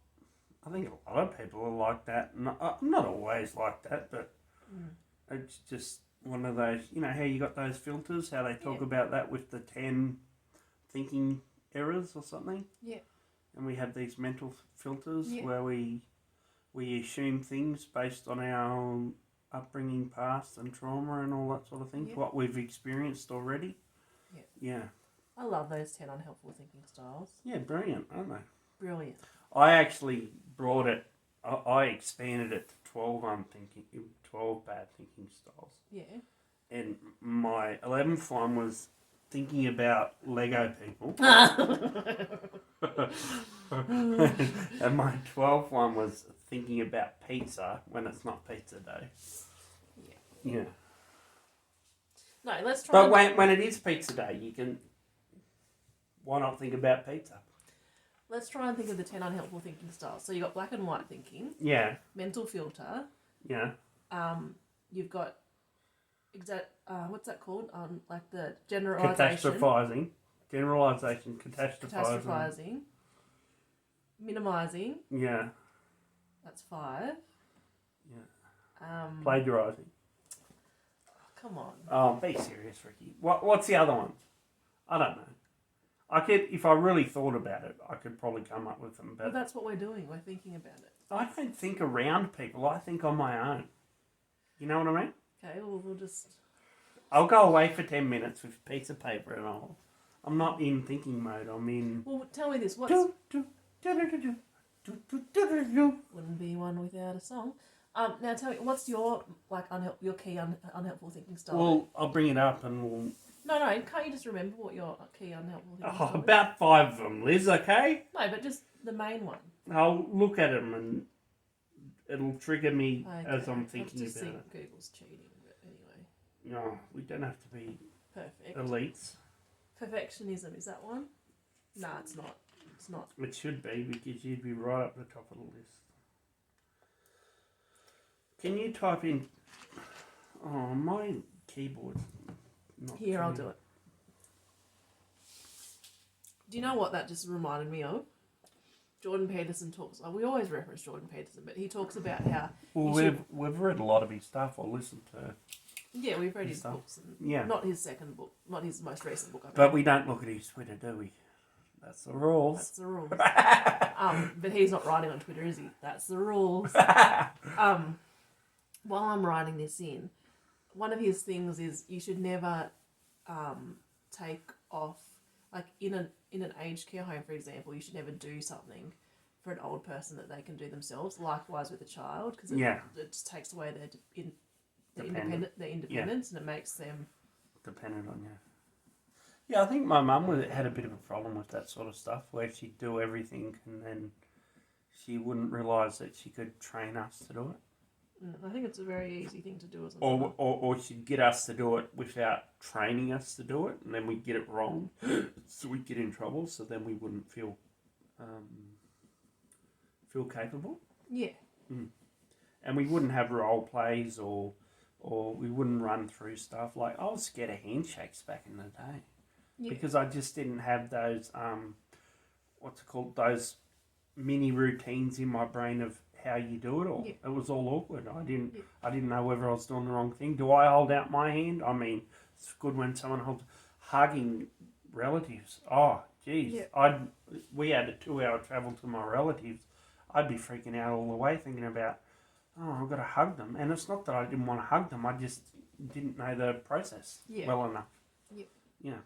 I think a lot of people are like that. Not always like that, but it's just one of those, how you got those filters, how they talk about that with the 10 thinking errors or something. Yeah. And we have these mental filters Yeah. where we assume things based on our upbringing, past and trauma and all that sort of thing, what we've experienced already. Yeah. Yeah. I love those 10 unhelpful thinking styles. Yeah, brilliant, aren't they? Brilliant. I actually brought it, I expanded it to 12 bad thinking styles. Yeah. And my 11th one was thinking about Lego people. And my 12th one was thinking about pizza when it's not pizza day. Yeah. No, let's try. But when it is pizza day, why not think about pizza? Let's try and think of the 10 unhelpful thinking styles. So you've got black and white thinking. Yeah. Mental filter. Yeah. You've got what's that called? Like the generalization. Catastrophizing. Generalization. Catastrophizing. Minimizing. Yeah. That's 5. Yeah. Plagiarizing. Come on. Oh, be serious, Ricky. What's the other one? I don't know. If I really thought about it, I could probably come up with them. But Well, that's what we're doing. We're thinking about it. I don't think around people. I think on my own. You know what I mean? Okay, well, we'll just... I'll go away for 10 minutes with a piece of paper and I'm not in thinking mode. I'm in... Well, tell me this. Wouldn't be one without a song. Now tell me, what's your your key unhelpful thinking style? Well, I'll bring it up and we'll... No, can't you just remember what your key unhelpful thinking style is? About 5 of them, Liz, okay? No, but just the main one. I'll look at them and it'll trigger me as I'm thinking just about think it. Google's cheating, but anyway. No, we don't have to be Perfect. elites. Perfectionism, is that one? No, it's not. It's not. It should be, because you'd be right up the top of the list. Can you type in... Oh, my keyboard's not... Here, I'll do it. Do you know what that just reminded me of? Jordan Peterson talks... we always reference Jordan Peterson, but he talks about how... Well, we've read a lot of his stuff or listened to... Yeah, we've read his books. And not his second book. Not his most recent book. But we don't look at his Twitter, do we? That's the rules. That's the rules. But he's not writing on Twitter, is he? That's the rules. While I'm writing this in, one of his things is you should never take off, like in an aged care home, for example, you should never do something for an old person that they can do themselves. Likewise with a child, because it just takes away their independence, and it makes them dependent on you. Yeah, I think my mum had a bit of a problem with that sort of stuff, where she'd do everything and then she wouldn't realise that she could train us to do it. I think it's a very easy thing to do as a mother. Or she'd get us to do it without training us to do it, and then we'd get it wrong, so we'd get in trouble, so then we wouldn't feel capable. Yeah. And we wouldn't have role plays or we wouldn't run through stuff. Like, I was scared of handshakes back in the day. Yeah. Because I just didn't have those, those mini routines in my brain of how you do it all. Yeah. It was all awkward. I didn't know whether I was doing the wrong thing. Do I hold out my hand? I mean, it's good when someone holds... Hugging relatives. Oh, geez. Yeah. We had a 2-hour travel to my relatives. I'd be freaking out all the way thinking about, I've got to hug them. And it's not that I didn't want to hug them. I just didn't know the process well enough. Yeah. Yeah.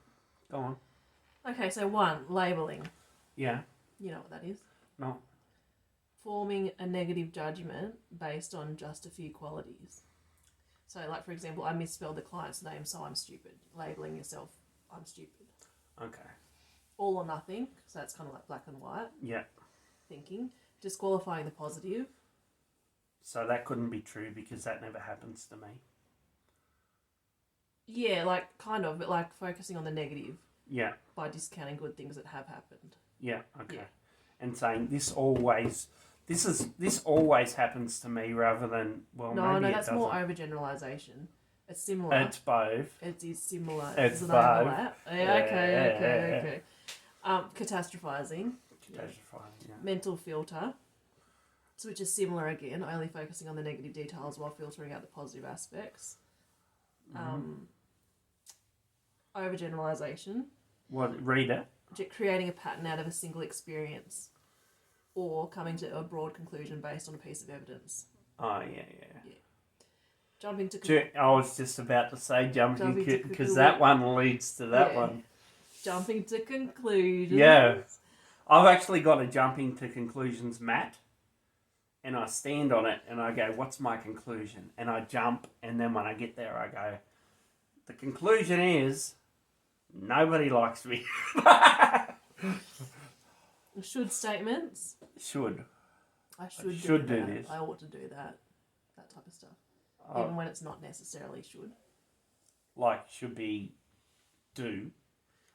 Go on. Okay, so 1, labelling. Yeah. You know what that is? No. Forming a negative judgment based on just a few qualities. So, like, for example, I misspelled the client's name, so I'm stupid. Labelling yourself, I'm stupid. Okay. All or nothing, so that's kind of like black and white. Yeah. Thinking. Disqualifying the positive. So that couldn't be true because that never happens to me. Yeah, like kind of, but like focusing on the negative Yeah. by discounting good things that have happened. Yeah. Okay. Yeah. And saying this always happens to me, rather than No, maybe it that's doesn't. more overgeneralization. It's similar. It's both. It is similar. It's There's an both. overlap. Yeah, okay. Catastrophizing. Catastrophizing. Yeah. Mental filter. So which is similar again, only focusing on the negative details while filtering out the positive aspects. Overgeneralization. What? Read it. Creating a pattern out of a single experience, or coming to a broad conclusion based on a piece of evidence. Oh yeah. Jumping to I was just about to say jumping to because that one leads to that one. Jumping to conclusions. Yeah. I've actually got a jumping to conclusions mat, and I stand on it and I go, what's my conclusion? And I jump, and then when I get there I go, the conclusion is nobody likes me. Should statements. Should. I should do that. this. I ought to do that. That type of stuff. Even when it's not necessarily should. Like should be do.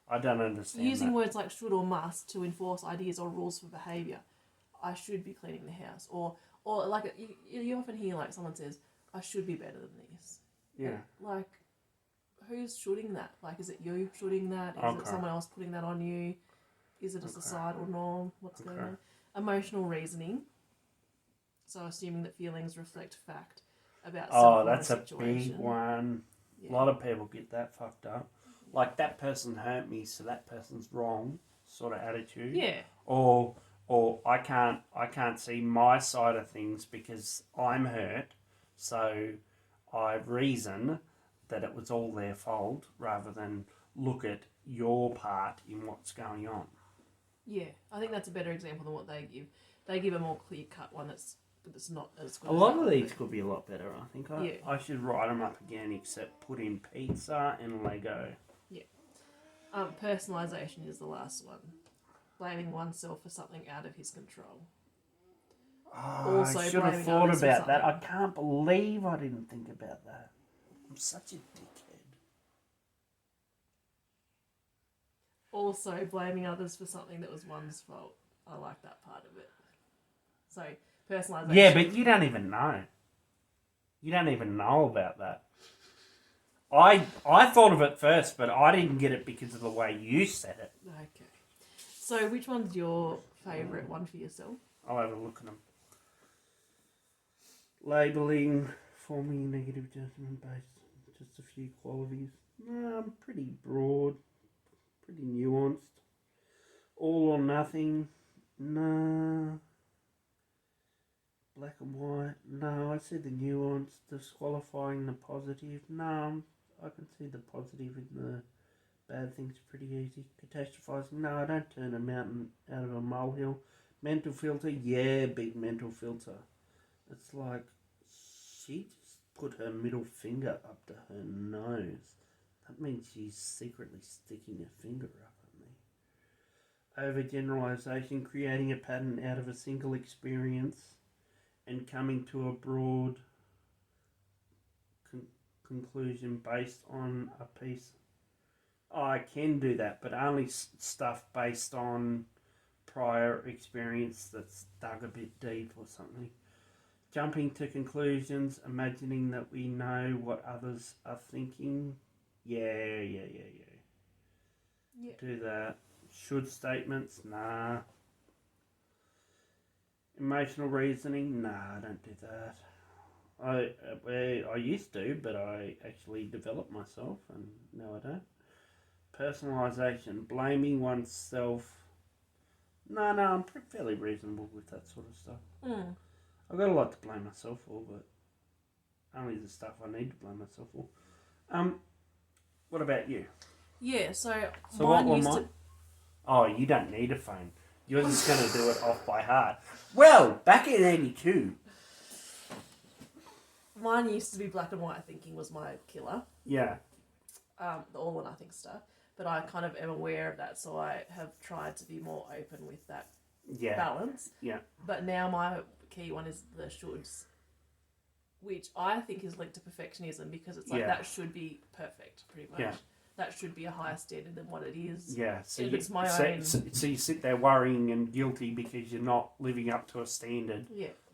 I don't understand Using that. words like should or must to enforce ideas or rules for behaviour. I should be cleaning the house. Or like, you often hear like someone says, I should be better than this. Yeah. Like, who's shooting that? Like, is it you shooting that? Is it someone else putting that on you? Is it a societal norm? What's going on? Emotional reasoning. So assuming that feelings reflect fact about someone that's or a situation. big one. Yeah. A lot of people get that fucked up. Like, that person hurt me, so that person's wrong sort of attitude. Yeah. Or I can't see my side of things because I'm hurt, so I reason that it was all their fault rather than look at your part in what's going on. Yeah, I think that's a better example than what they give. They give a more clear-cut one that's not as good. A lot of these could be a lot better, I think. Yeah. I should write them up again, except put in pizza and Lego. Yeah. Personalisation is the last one. Blaming oneself for something out of his control. Oh, I should have thought about that. I can't believe I didn't think about that. I'm such a dickhead. Also, blaming others for something that was one's fault. I like that part of it. So, personalisation. Yeah, but you don't even know. You don't even know about that. I thought of it first, but I didn't get it because of the way you said it. Okay. So, which one's your favourite one for yourself? I'll have a look at them. Labelling, forming a negative judgment based on just a few qualities. No, I'm pretty broad, pretty nuanced. All or nothing. No. Black and white. No, I see the nuance. Disqualifying the positive. No, I can see the positive in the bad things pretty easy. Catastrophizing. No, I don't turn a mountain out of a molehill. Mental filter. Yeah, big mental filter. It's like she just put her middle finger up to her nose. That means she's secretly sticking her finger up at me. Overgeneralization, creating a pattern out of a single experience and coming to a broad conclusion based on a piece. Oh, I can do that, but only stuff based on prior experience that's dug a bit deep or something. Jumping to conclusions, imagining that we know what others are thinking. Yeah. Do that. Should statements? Nah. Emotional reasoning? Nah, I don't do that. I used to, but I actually developed myself, and now I don't. Personalisation, blaming oneself. No, I'm fairly reasonable with that sort of stuff. I've got a lot to blame myself for, but only the stuff I need to blame myself for. What about you? Yeah, so what were mine? Oh, you don't need a phone. You're just going to do it off by heart. Well, back in 82. Mine used to be black and white thinking was my killer. Yeah. The all or nothing stuff. But I kind of am aware of that, so I have tried to be more open with that balance. Yeah. But now my key one is the shoulds. which I think is linked to perfectionism because it's like that should be perfect, pretty much. Yeah. That should be a higher standard than what it is. Yeah, so if it's my own. So you sit there worrying and guilty because you're not living up to a standard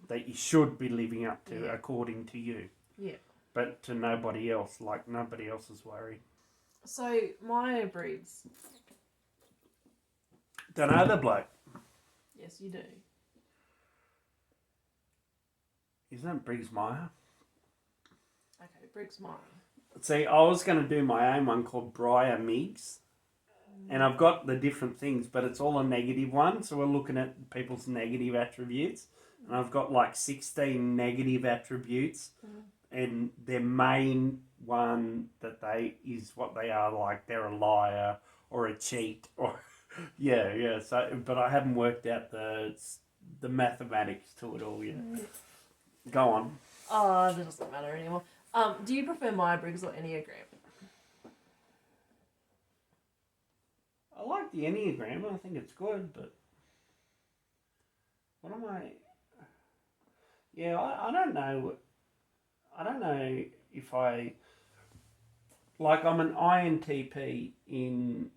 that you should be living up to according to you. Yeah. But to nobody else, like nobody else is worried. So, Meyer Briggs. Don't know the bloke. Yes, you do. Isn't it Briggs Meyer? Okay, Briggs Meyer. See, I was going to do my own one called Briar Meigs. And I've got the different things, but it's all a negative one. So we're looking at people's negative attributes. And I've got like 16 negative attributes. And their main one that is what they are, like they're a liar or a cheat or yeah. So, but I haven't worked out the mathematics to it all yet. Go on. Oh, it doesn't matter anymore. Do you prefer Myers-Briggs or Enneagram? I like the Enneagram. I think it's good, but what am I? Yeah, I don't know. I don't know if I'm an INTP in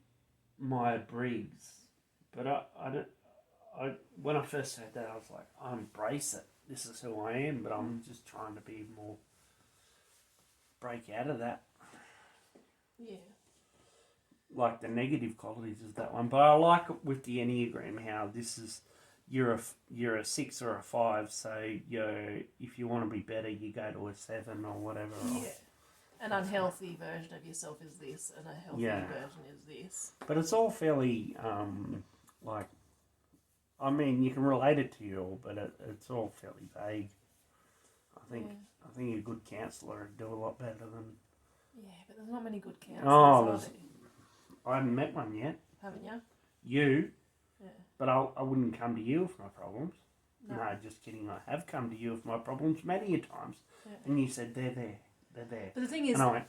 Myers-Briggs, but when I first heard that, I was like, I embrace it. This is who I am, but I'm just trying to be more, break out of that. Yeah. Like the negative qualities of that one, but I like it with the Enneagram how this is you're a 6 or a 5, so if you want to be better, you go to a 7 or whatever. Yeah. An unhealthy version of yourself is this, and a healthy version is this. But it's all fairly you can relate it to you all, but it's all fairly vague. I think a good counsellor would do a lot better than. Yeah, but there's not many good counsellors. I haven't met one yet. Haven't you? You. Yeah. But I wouldn't come to you with my problems. No, just kidding. I have come to you with my problems many a times. Yeah. And you said, they're there. They're there. But the thing is... And I went,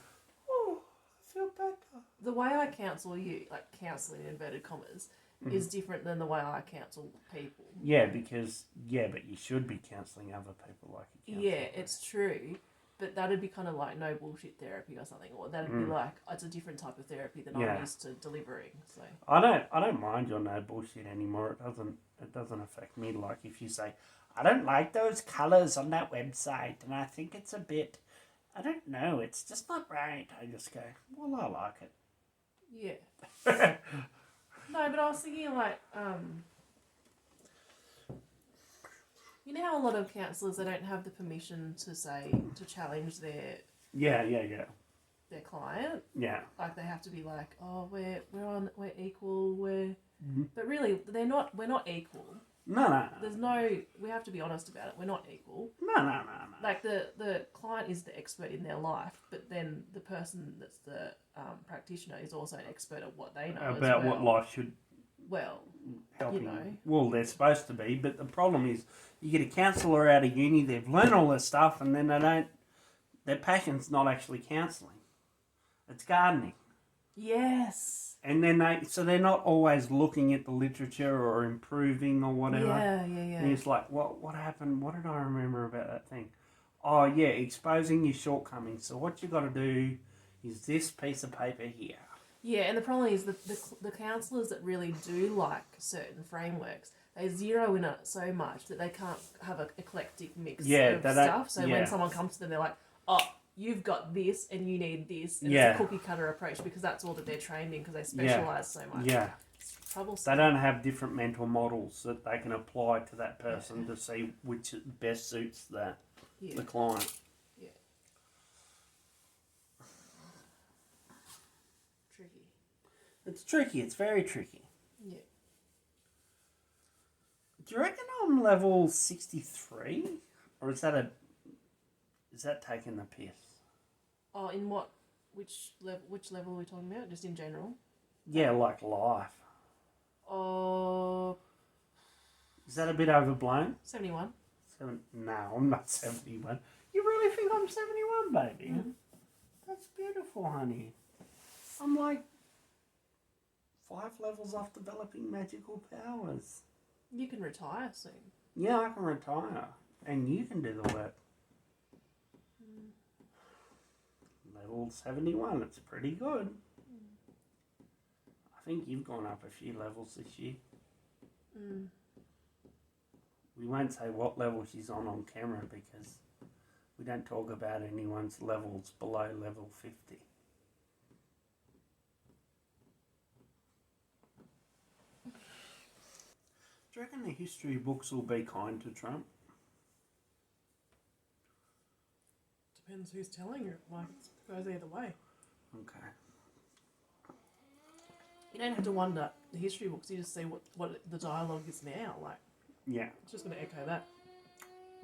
oh, I feel better. The way I counsel you, like counselling in inverted commas, is different than the way I counsel people. Yeah, but you should be counselling other people like you counsel. Yeah, it's true. But that'd be kind of like no bullshit therapy or something, or that'd be like it's a different type of therapy than I'm used to delivering. So I don't mind your no bullshit anymore. It doesn't affect me. Like if you say, I don't like those colours on that website, and I think it's a bit, I don't know, it's just not right. I just go, well, I like it. Yeah. No, but I was thinking like, you know how a lot of counsellors, they don't have the permission to challenge their their client. Yeah. Like they have to be like, oh, we're equal, but really we're not equal. No. We have to be honest about it. We're not equal. No. Like the client is the expert in their life, but then the person that's the practitioner is also an expert at what they know about what life should. Well, helping. You know. Well, they're supposed to be, but the problem is you get a counsellor out of uni, they've learned all this stuff, and then their passion's not actually counselling. It's gardening. Yes. And then they're not always looking at the literature or improving or whatever. Yeah. And it's like, what happened? What did I remember about that thing? Oh, yeah, exposing your shortcomings. So what you got to do is this piece of paper here. Yeah, and the problem is the counsellors that really do like certain frameworks, they zero in it so much that they can't have an eclectic mix of stuff. So when someone comes to them, they're like, oh, you've got this and you need this. And it's a cookie cutter approach because that's all that they're trained in because they specialise so much. Yeah. It's troublesome. They don't have different mental models that they can apply to that person to see which best suits the client. Yeah. Tricky. It's tricky. It's very tricky. Yeah. Do you reckon I'm level 63? Or is that taking the piss? Oh, in what? Which level are we talking about? Just in general? Yeah, like life. Oh. Is that a bit overblown? 71. No, I'm not 71. You really think I'm 71, baby? Mm-hmm. That's beautiful, honey. I'm like 5 levels off developing magical powers. You can retire soon. Yeah, I can retire. And you can do the work. level 71. It's pretty good. I think you've gone up a few levels this year. We won't say what level she's on camera because we don't talk about anyone's levels below level 50. Do you reckon the history books will be kind to Trump? Depends who's telling you. Like, it goes either way. Okay. You don't have to wonder the history books. You just see what the dialogue is now. Like, Yeah. it's just going to echo that.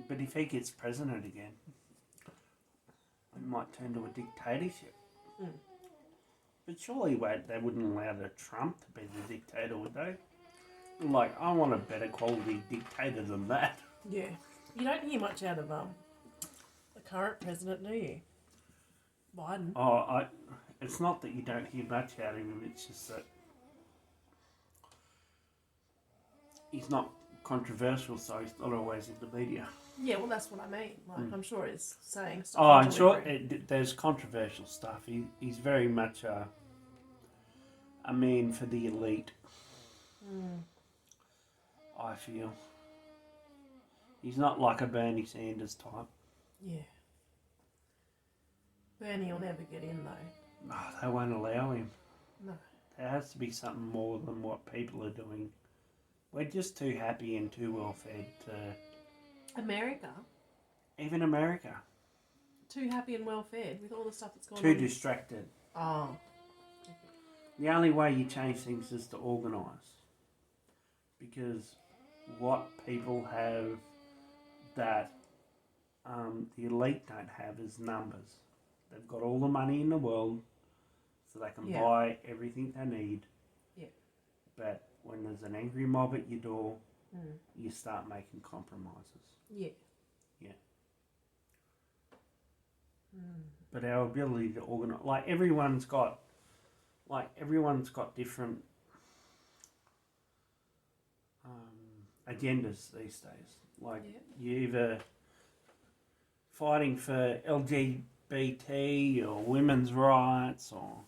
But if he gets president again, it might turn to a dictatorship. But surely they wouldn't allow the Trump to be the dictator, would they? Like, I want a better quality dictator than that. Yeah. You don't hear much out of the current president, do you? Biden. Oh, it's not that you don't hear much out of him, it's just that he's not controversial, so he's not always in the media. Yeah, well, that's what I mean. Like, I'm sure he's saying stuff. Oh, I'm sure there's controversial stuff. He's very much a man for the elite. I feel. He's not like a Bernie Sanders type. Yeah. Bernie will never get in, though. Oh, they won't allow him. No. There has to be something more than what people are doing. We're just too happy and too well fed to... America? Even America. Too happy and well fed with all the stuff that's going on. Too distracted. Oh. The only way you change things is to organise. Because what people have that the elite don't have is numbers. They've got all the money in the world, so they can buy everything they need. Yeah. But when there's an angry mob at your door, you start making compromises. Yeah. Yeah. But our ability to organise, like everyone's got different agendas these days. Like you're either fighting for LGBT or women's rights, or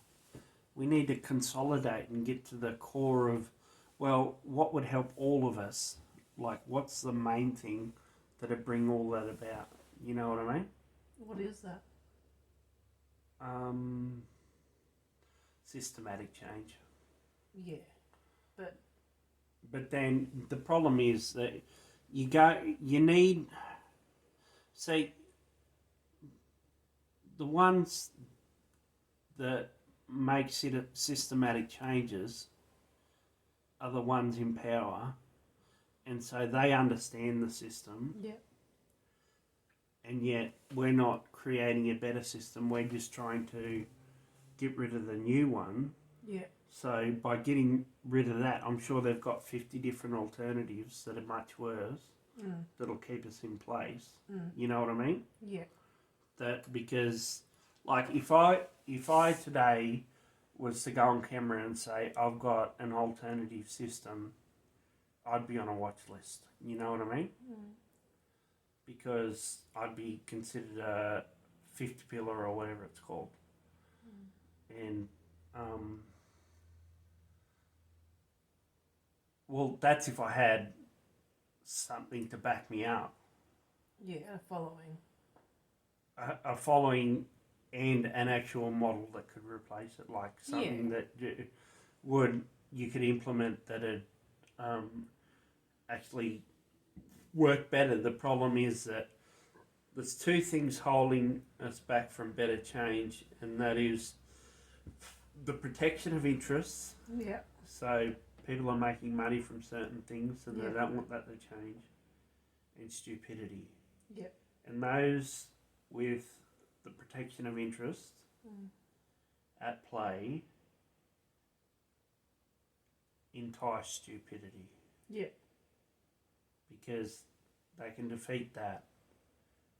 we need to consolidate and get to the core of, well, what would help all of us? Like, what's the main thing that'd bring all that about? You know what I mean? What is that? Systematic change. Yeah, but then the problem is that see, the ones that make systematic changes are the ones in power, and so they understand the system. Yeah. And yet we're not creating a better system. We're just trying to get rid of the new one. Yeah. So by getting rid of that, I'm sure they've got 50 different alternatives that are much worse that'll keep us in place. You know what I mean? Yeah. That because, like, if I today was to go on camera and say I've got an alternative system, I'd be on a watch list. You know what I mean? Because I'd be considered a fifth pillar or whatever it's called. And well, that's if I had something to back me up. Yeah, following. A following and an actual model that could replace it, like something that you could implement that'd actually work better. The problem is that there's two things holding us back from better change, and that is the protection of interests. Yeah. So people are making money from certain things and they don't want that to change. And stupidity. Yeah. And those with the protection of interest at play entice stupidity. Yeah. Because they can defeat that.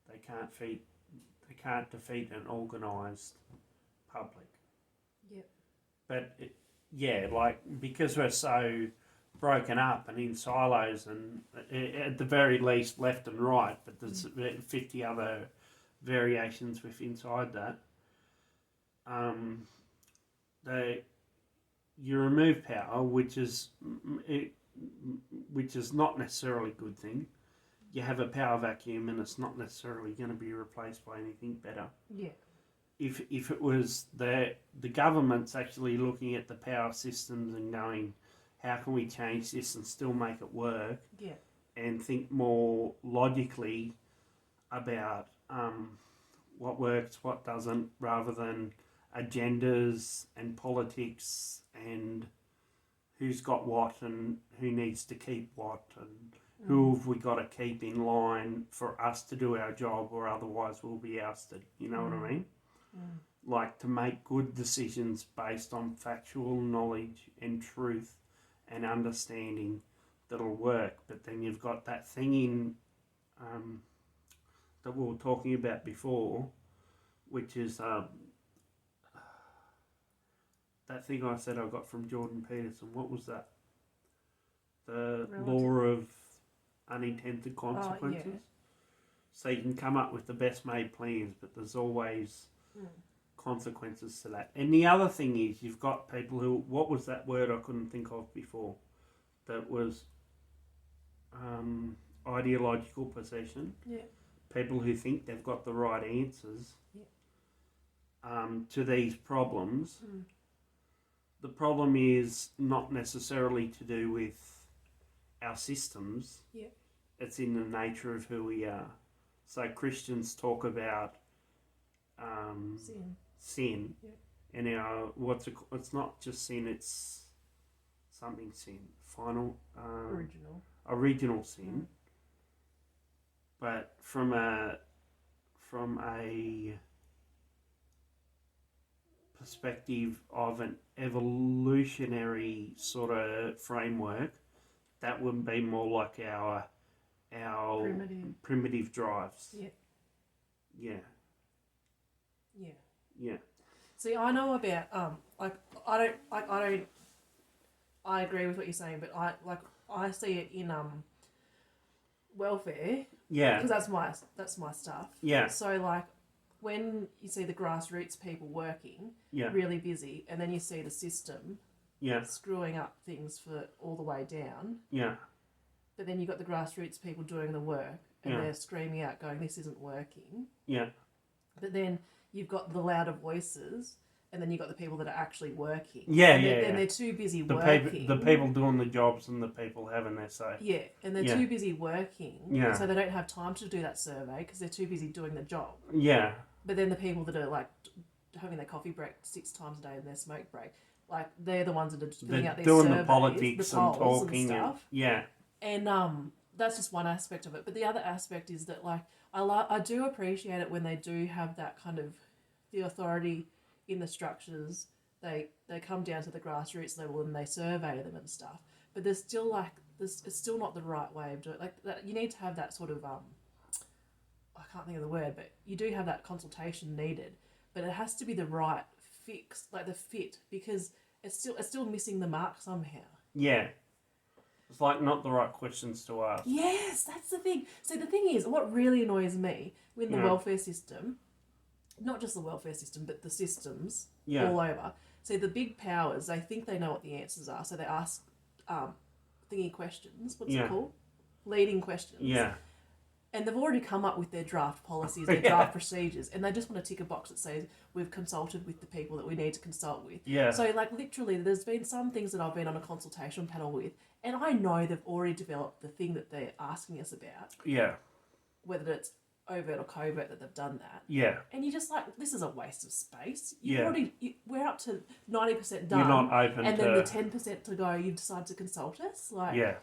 They can't defeat an organised public. Yeah. But because we're so broken up and in silos, and at the very least left and right, but there's 50 other variations with inside that. they you remove power, which is not necessarily a good thing. You have a power vacuum, and it's not necessarily going to be replaced by anything better. Yeah. If it was the government's actually looking at the power systems and going, how can we change this and still make it work? Yeah. And think more logically about what works, what doesn't, rather than agendas and politics and who's got what and who needs to keep what and who have we got to keep in line for us to do our job, or otherwise we'll be ousted. You know what I mean? Like, to make good decisions based on factual knowledge and truth and understanding that'll work. But then you've got that thing in that we were talking about before, which is that thing I said I got from Jordan Peterson. What was that? The Law of Unintended Consequences. Oh, yeah. So you can come up with the best made plans, but there's always consequences to that. And the other thing is, you've got people who, what was that word I couldn't think of before? That was ideological possession. Yeah. People who think they've got the right answers to these problems. The problem is not necessarily to do with our systems. Yeah. It's in the nature of who we are. So Christians talk about sin. Yeah. And it's not just sin, it's something sin. Original sin. But from a perspective of an evolutionary sort of framework, that would be more like our primitive drives. Yeah. Yeah. Yeah. Yeah. See, I know about I agree with what you're saying, but I see it in welfare. Yeah. Because that's my stuff. Yeah. So like, when you see the grassroots people working, really busy, and then you see the system screwing up things for all the way down. Yeah. But then you've got the grassroots people doing the work, and they're screaming out going, this isn't working. Yeah. But then you've got the louder voices, and then you've got the people that are actually working. Yeah, and they're too busy working. The people doing the jobs and the people having their say. Yeah, and they're too busy working, so they don't have time to do that survey because they're too busy doing the job. Yeah. But then the people that are like having their coffee break 6 times a day and their smoke break, like they're the ones that are filling out these doing surveys, the politics the and polls talking and stuff. And that's just one aspect of it. But the other aspect is that like I do appreciate it when they do have that kind of the authority in the structures. They come down to the grassroots level and they survey them and stuff. But there's still like this. It's still not the right way of doing it. Like that, you need to have that sort of I can't think of the word, but you do have that consultation needed. But it has to be the right fix, like the fit, because it's still missing the mark somehow. Yeah. It's like not the right questions to ask. Yes, that's the thing. So the thing is, what really annoys me with the welfare system, not just the welfare system, but the systems all over. So the big powers, they think they know what the answers are, so they ask thingy questions. What's it called? Leading questions. Yeah. And they've already come up with their draft policies, their draft procedures, and they just want to tick a box that says we've consulted with the people that we need to consult with. Yeah. So, like, literally, there's been some things that I've been on a consultation panel with, and I know they've already developed the thing that they're asking us about. Yeah. Whether it's overt or covert that they've done that. Yeah. And you're just like, this is a waste of space. We're up to 90% done. You're not open and then the 10% to go, you've decided to consult us? Like, yeah.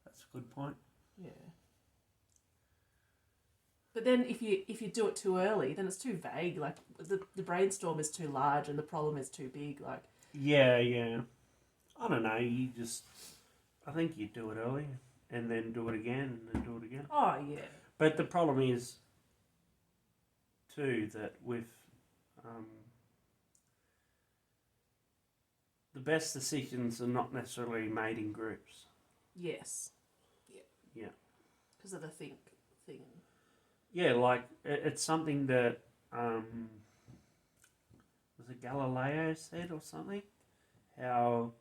That's a good point. Yeah. But then if you do it too early, then it's too vague. Like the brainstorm is too large and the problem is too big. Like yeah. I don't know. I think you do it early and then do it again and then do it again. Oh yeah. But the problem is too that with the best decisions are not necessarily made in groups. Yes. Yeah. Yeah. Because of the thing. Yeah, like it's something that was it Galileo said or something? How,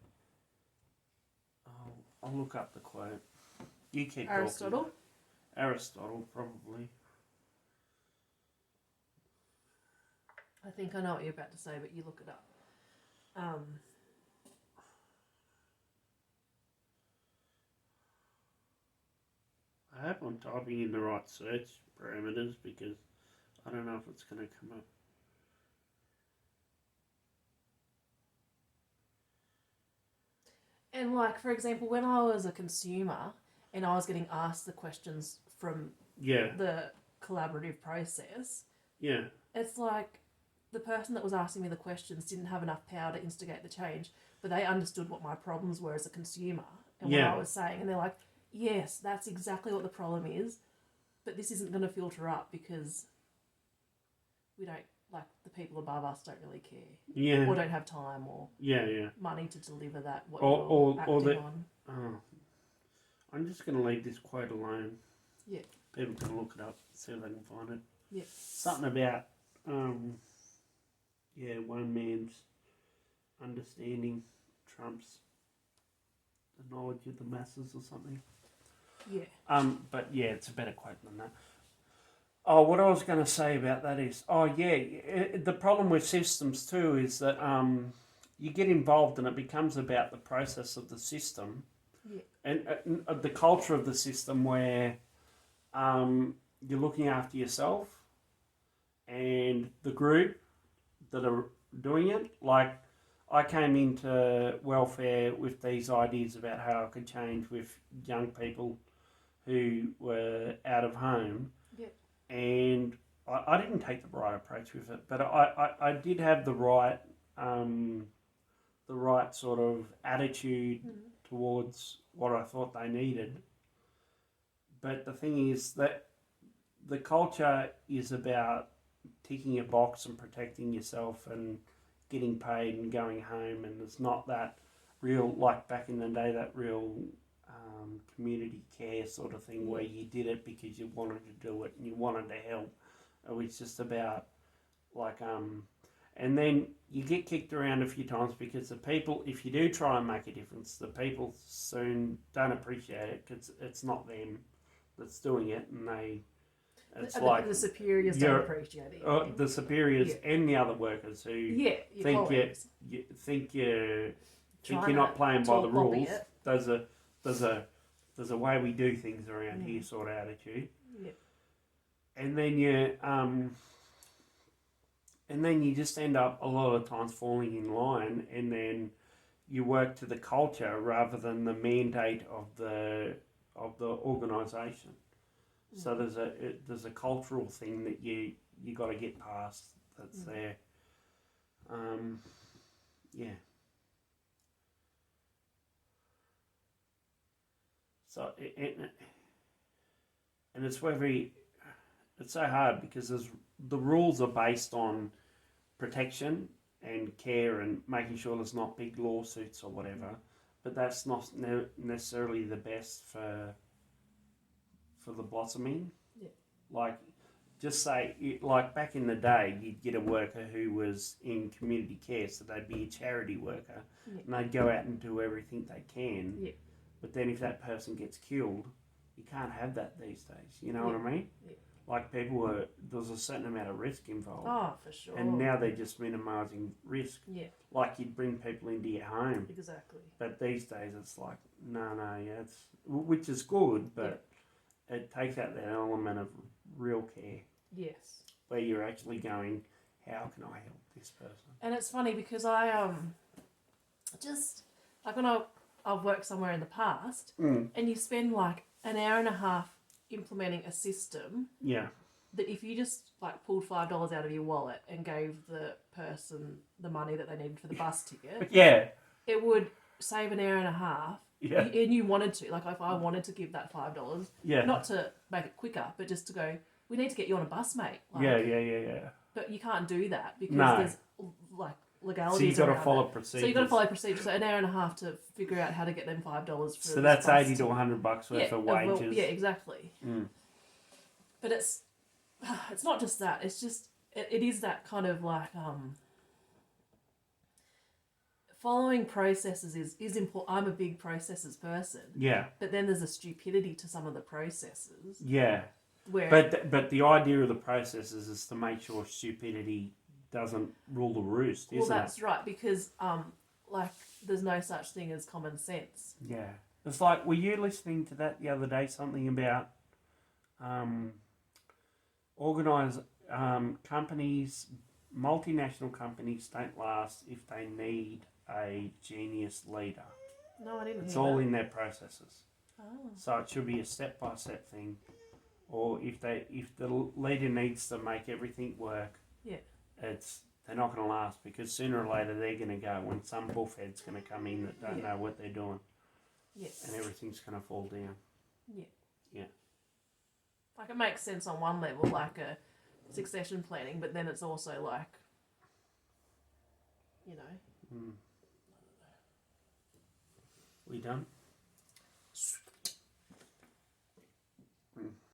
I'll look up the quote. You keep Aristotle? talking. Aristotle, probably. I think I know what you're about to say, but you look it up. I hope I'm typing in the right search parameters because I don't know if it's going to come up. And like, for example, when I was a consumer and I was getting asked the questions from the collaborative process, it's like the person that was asking me the questions didn't have enough power to instigate the change, but they understood what my problems were as a consumer and what I was saying. And they're like, yes, that's exactly what the problem is, but this isn't going to filter up because we don't, like, the people above us don't really care. Or don't have time or money to deliver that, what you're acting on. Oh, I'm just going to leave this quote alone. Yeah. People can look it up, see if they can find it. Yeah. Something about, one man's understanding trumps the knowledge of the masses or something. Yeah. But yeah, it's a better quote than that. Oh, what I was going to say about that is, the problem with systems too is that you get involved and it becomes about the process of the system and the culture of the system where you're looking after yourself and the group that are doing it. Like, I came into welfare with these ideas about how I could change with young people who were out of home. And I didn't take the right approach with it, but I did have the right sort of attitude towards what I thought they needed. But the thing is that the culture is about ticking a box and protecting yourself and getting paid and going home, and it's not that real, like back in the day, that real community care sort of thing where you did it because you wanted to do it and you wanted to help. It was just about like and then you get kicked around a few times because the people, if you do try and make a difference, the people soon don't appreciate it because it's not them that's doing it, and the superiors don't appreciate it. The superiors and the other workers who think you're not playing by the rules. There's a way we do things around here sort of attitude. Yeah. And then you just end up a lot of times falling in line, and then you work to the culture rather than the mandate of the organisation. So there's a cultural thing that you got to get past that's there. So and it's it's so hard because the rules are based on protection and care and making sure there's not big lawsuits or whatever, but that's not necessarily the best for the blossoming. Yeah. Like, just say, like back in the day, you'd get a worker who was in community care, so they'd be a charity worker, and they'd go out and do everything they can. Yeah. But then if that person gets killed, you can't have that these days. You know what I mean? Yeah. Like, there's a certain amount of risk involved. Oh, for sure. And now they're just minimising risk. Yeah. Like, you'd bring people into your home. Exactly. But these days it's like, which is good, but it takes out that element of real care. Yes. Where you're actually going, how can I help this person? And it's funny because I just, like when I've worked somewhere in the past, and you spend like an hour and a half implementing a system. Yeah. That if you just like pulled $5 out of your wallet and gave the person the money that they needed for the bus ticket, it would save an hour and a half. Yeah. And you wanted to, like if I wanted to give that $5, not to make it quicker, but just to go, we need to get you on a bus, mate. Like, yeah. But you can't do that because there's like legalities. So you've got to follow procedures. So you've got to follow procedures. So an hour and a half to figure out how to get them $5 for. So that's $80 to $100 worth of wages. Yeah, exactly. But it's not just that. It's just it is that kind of like following processes is important. I'm a big processes person. Yeah. But then there's a stupidity to some of the processes. Yeah. Where But the idea of the processes is to make sure stupidity doesn't rule the roost, isn't it? Well, that's right, because like there's no such thing as common sense. Yeah. It's like, were you listening to that the other day? Something about organised companies, multinational companies don't last if they need a genius leader. No, I didn't. It's hear all that. in their processes. Oh. So it should be a step-by-step thing. Or if the leader needs to make everything work, Yeah. they're not going to last, because sooner or later they're going to go when some buffhead's going to come in that don't know what they're doing. Yes. And everything's going to fall down. Yeah. Yeah. Like it makes sense on one level, like a succession planning, but then it's also like, you know. We done?